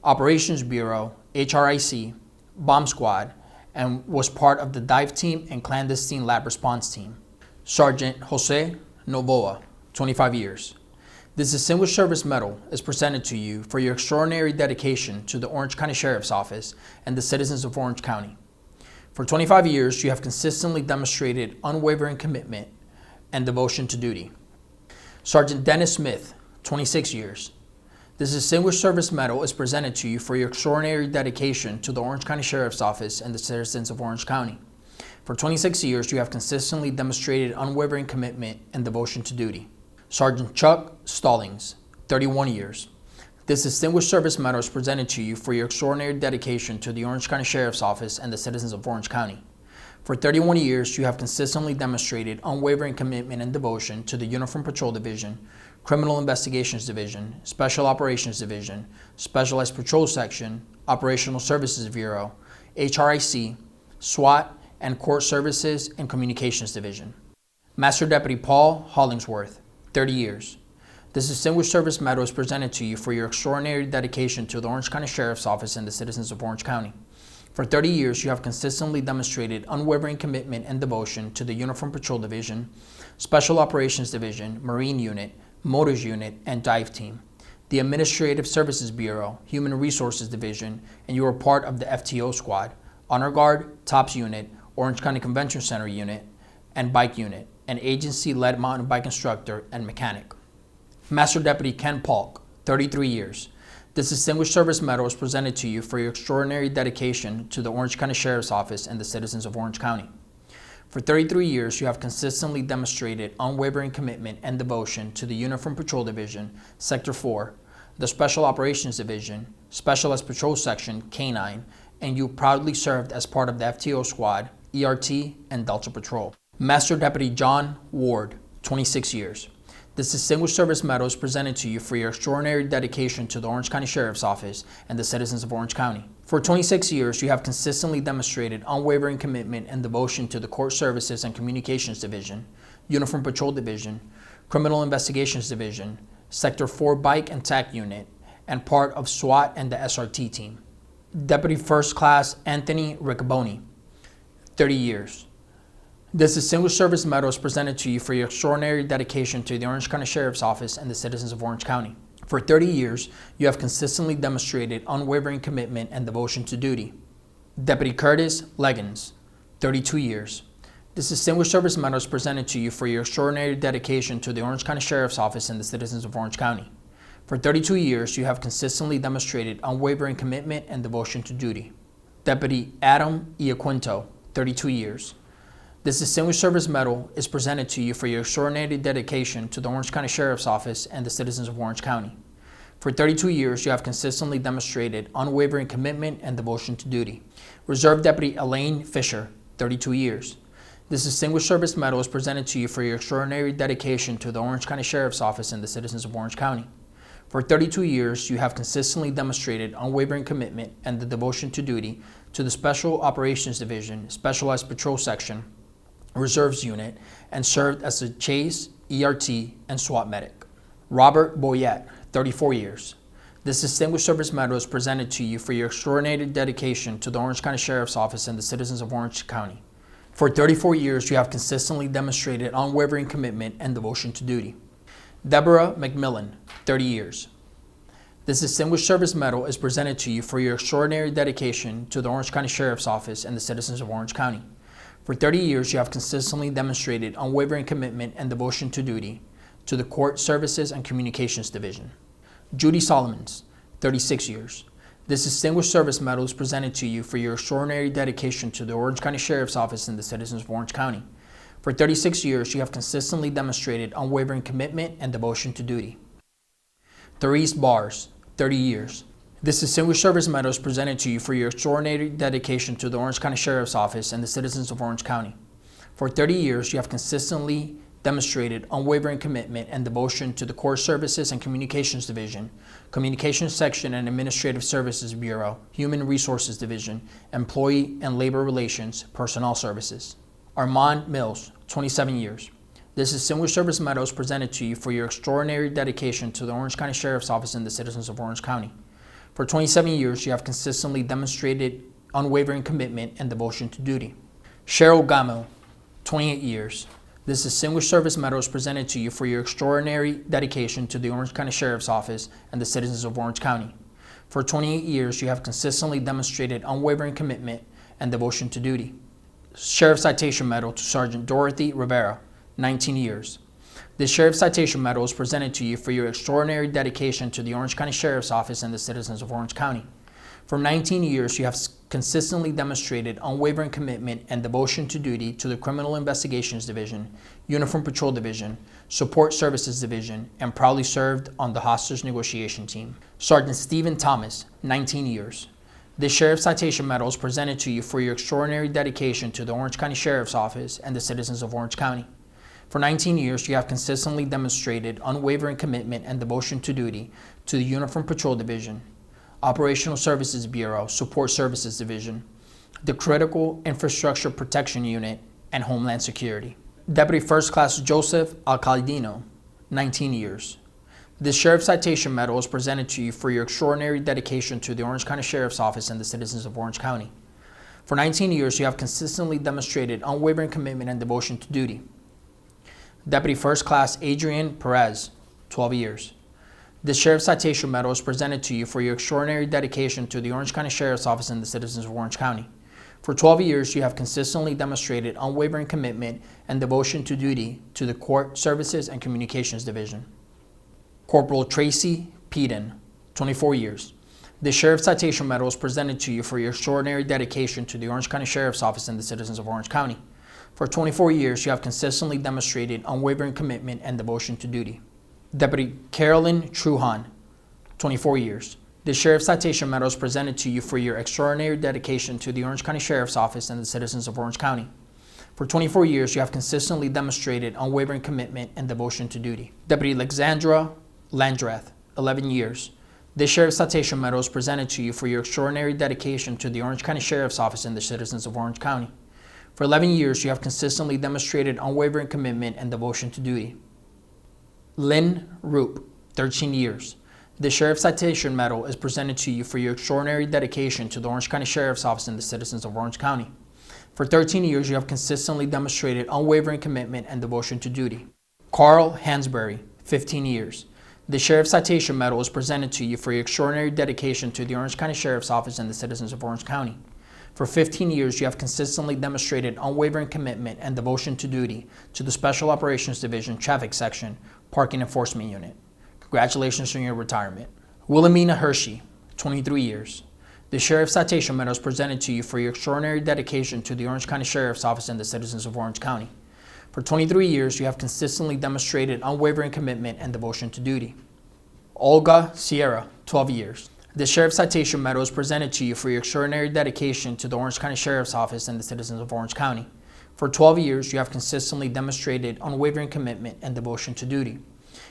Operations Bureau, HRIC, Bomb Squad, and was part of the dive team and clandestine lab response team. Sergeant Jose Novoa, 25 years. This Distinguished Service Medal is presented to you for your extraordinary dedication to the Orange County Sheriff's Office and the citizens of Orange County. For 25 years, you have consistently demonstrated unwavering commitment and devotion to duty. Sergeant Dennis Smith, 26 years. This Distinguished Service Medal is presented to you for your extraordinary dedication to the Orange County Sheriff's Office and the citizens of Orange County. For 26 years, you have consistently demonstrated unwavering commitment and devotion to duty. Sergeant Chuck Stallings, 31 years. This Distinguished Service Medal is presented to you for your extraordinary dedication to the Orange County Sheriff's Office and the citizens of Orange County. For 31 years, you have consistently demonstrated unwavering commitment and devotion to the Uniform Patrol Division, Criminal Investigations Division, Special Operations Division, Specialized Patrol Section, Operational Services Bureau, HRIC, SWAT, and Court Services and Communications Division. Master Deputy Paul Hollingsworth, 30 years. This Distinguished Service Medal is presented to you for your extraordinary dedication to the Orange County Sheriff's Office and the citizens of Orange County. For 30 years, you have consistently demonstrated unwavering commitment and devotion to the Uniform Patrol Division, Special Operations Division, Marine Unit, Motors Unit, and Dive Team, the Administrative Services Bureau, Human Resources Division, and you were part of the FTO Squad, Honor Guard, TOPS Unit, Orange County Convention Center Unit, and Bike Unit, an agency-led mountain bike instructor and mechanic. Master Deputy Ken Polk, 33 years. This Distinguished Service Medal is presented to you for your extraordinary dedication to the Orange County Sheriff's Office and the citizens of Orange County. For 33 years, you have consistently demonstrated unwavering commitment and devotion to the Uniform Patrol Division, Sector 4, the Special Operations Division, Specialized Patrol Section, K-9, and you proudly served as part of the FTO Squad, ERT, and Delta Patrol. Master Deputy John Ward, 26 years. This Distinguished Service Medal is presented to you for your extraordinary dedication to the Orange County Sheriff's Office and the citizens of Orange County. For 26 years, you have consistently demonstrated unwavering commitment and devotion to the Court Services and Communications Division, Uniform Patrol Division, Criminal Investigations Division, Sector 4 Bike and TAC Unit, and part of SWAT and the SRT team. Deputy First Class Anthony Riccoboni, 30 years. This Distinguished Service Medal is presented to you for your extraordinary dedication to the Orange County Sheriff's Office and the citizens of Orange County. For 30 years, you have consistently demonstrated unwavering commitment and devotion to duty. Deputy Curtis Leggins, 32 years. This Distinguished Service Medal is presented to you for your extraordinary dedication to the Orange County Sheriff's Office and the citizens of Orange County. For 32 years, you have consistently demonstrated unwavering commitment and devotion to duty. Deputy Adam Iaquinto, 32 years. This Distinguished Service Medal is presented to you for your extraordinary dedication to the Orange County Sheriff's Office and the citizens of Orange County. For 32 years, you have consistently demonstrated unwavering commitment and devotion to duty. Reserve Deputy Elaine Fisher, 32 years. This Distinguished Service Medal is presented to you for your extraordinary dedication to the Orange County Sheriff's Office and the citizens of Orange County. For 32 years, you have consistently demonstrated unwavering commitment and the devotion to duty to the Special Operations Division, Specialized Patrol Section, Reserves Unit, and served as a Chase, ERT, and SWAT medic. Robert Boyette, 34 years. This Distinguished Service Medal is presented to you for your extraordinary dedication to the Orange County Sheriff's Office and the citizens of Orange County. For 34 years, you have consistently demonstrated unwavering commitment and devotion to duty. Deborah McMillan, 30 years. This Distinguished Service Medal is presented to you for your extraordinary dedication to the Orange County Sheriff's Office and the citizens of Orange County. For 30 years, you have consistently demonstrated unwavering commitment and devotion to duty to the Court Services and Communications Division. Judy Solomons, 36 years. This Distinguished Service Medal is presented to you for your extraordinary dedication to the Orange County Sheriff's Office and the citizens of Orange County. For 36 years, you have consistently demonstrated unwavering commitment and devotion to duty. Therese Bars, 30 years. This Distinguished Service Medal is presented to you for your extraordinary dedication to the Orange County Sheriff's Office and the citizens of Orange County. For 30 years, you have consistently demonstrated unwavering commitment and devotion to the Court Services and Communications Division, Communications Section and Administrative Services Bureau, Human Resources Division, Employee and Labor Relations, Personnel Services. Armand Mills, 27 years. This Distinguished Service Medal is presented to you for your extraordinary dedication to the Orange County Sheriff's Office and the citizens of Orange County. For 27 years, you have consistently demonstrated unwavering commitment and devotion to duty. Cheryl Gamo, 28 years. This Distinguished Service Medal is presented to you for your extraordinary dedication to the Orange County Sheriff's Office and the citizens of Orange County. For 28 years, you have consistently demonstrated unwavering commitment and devotion to duty. Sheriff Citation Medal to Sergeant Dorothy Rivera, 19 years. This Sheriff Citation Medal is presented to you for your extraordinary dedication to the Orange County Sheriff's Office and the citizens of Orange County. For 19 years, you have consistently demonstrated unwavering commitment and devotion to duty to the Criminal Investigations Division, Uniform Patrol Division, Support Services Division, and proudly served on the Hostage Negotiation Team. Sergeant Stephen Thomas, 19 years. This Sheriff Citation Medal is presented to you for your extraordinary dedication to the Orange County Sheriff's Office and the citizens of Orange County. For 19 years, you have consistently demonstrated unwavering commitment and devotion to duty to the Uniform Patrol Division, Operational Services Bureau, Support Services Division, the Critical Infrastructure Protection Unit, and Homeland Security. Deputy First Class Joseph Alcaldino, 19 years. This Sheriff Citation Medal is presented to you for your extraordinary dedication to the Orange County Sheriff's Office and the citizens of Orange County. For 19 years, you have consistently demonstrated unwavering commitment and devotion to duty. Deputy First Class Adrian Perez, 12 years. This Sheriff Citation Medal is presented to you for your extraordinary dedication to the Orange County Sheriff's Office and the citizens of Orange County. For 12 years, you have consistently demonstrated unwavering commitment and devotion to duty to the Court Services and Communications Division. Corporal Tracy Peden, 24 years. This Sheriff Citation Medal is presented to you for your extraordinary dedication to the Orange County Sheriff's Office and the citizens of Orange County. For 24 years, you have consistently demonstrated unwavering commitment and devotion to duty. Deputy Carolyn Truhan, 24 years. This Sheriff Citation Medal is presented to you for your extraordinary dedication to the Orange County Sheriff's Office and the citizens of Orange County. For 24 years, you have consistently demonstrated unwavering commitment and devotion to duty. Deputy Alexandra Landrath, 11 years. This Sheriff's Citation Medal is presented to you for your extraordinary dedication to the Orange County Sheriff's Office and the citizens of Orange County. For 11 years, you have consistently demonstrated unwavering commitment and devotion to duty. Lynn Rupe, 13 years. The Sheriff's Citation Medal is presented to you for your extraordinary dedication to the Orange County Sheriff's Office and the citizens of Orange County. For 13 years, you have consistently demonstrated unwavering commitment and devotion to duty. Carl Hansberry, 15 years. The Sheriff's Citation Medal is presented to you for your extraordinary dedication to the Orange County Sheriff's Office and the citizens of Orange County. For 15 years, you have consistently demonstrated unwavering commitment and devotion to duty to the Special Operations Division Traffic Section Parking Enforcement Unit. Congratulations on your retirement. Wilhelmina Hershey, 23 years. The Sheriff's Citation Medal is presented to you for your extraordinary dedication to the Orange County Sheriff's Office and the citizens of Orange County. For 23 years, you have consistently demonstrated unwavering commitment and devotion to duty. Olga Sierra, 12 years. The Sheriff's Citation Medal is presented to you for your extraordinary dedication to the Orange County Sheriff's Office and the citizens of Orange County. For 12 years, you have consistently demonstrated unwavering commitment and devotion to duty.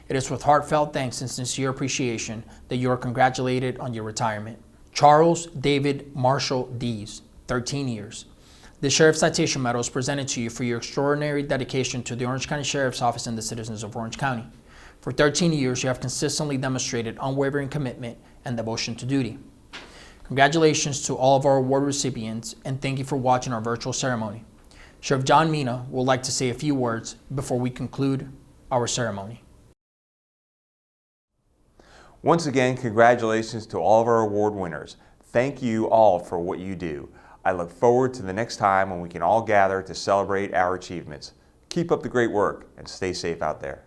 It is with heartfelt thanks and sincere appreciation that you are congratulated on your retirement. Charles David Marshall Dees, 13 years. The Sheriff's Citation Medal is presented to you for your extraordinary dedication to the Orange County Sheriff's Office and the citizens of Orange County. For 13 years, you have consistently demonstrated unwavering commitment and devotion to duty. Congratulations to all of our award recipients, and thank you for watching our virtual ceremony. Sheriff John Mina would like to say a few words before we conclude our ceremony. Once again, congratulations to all of our award winners. Thank you all for what you do. I look forward to the next time when we can all gather to celebrate our achievements. Keep up the great work and stay safe out there.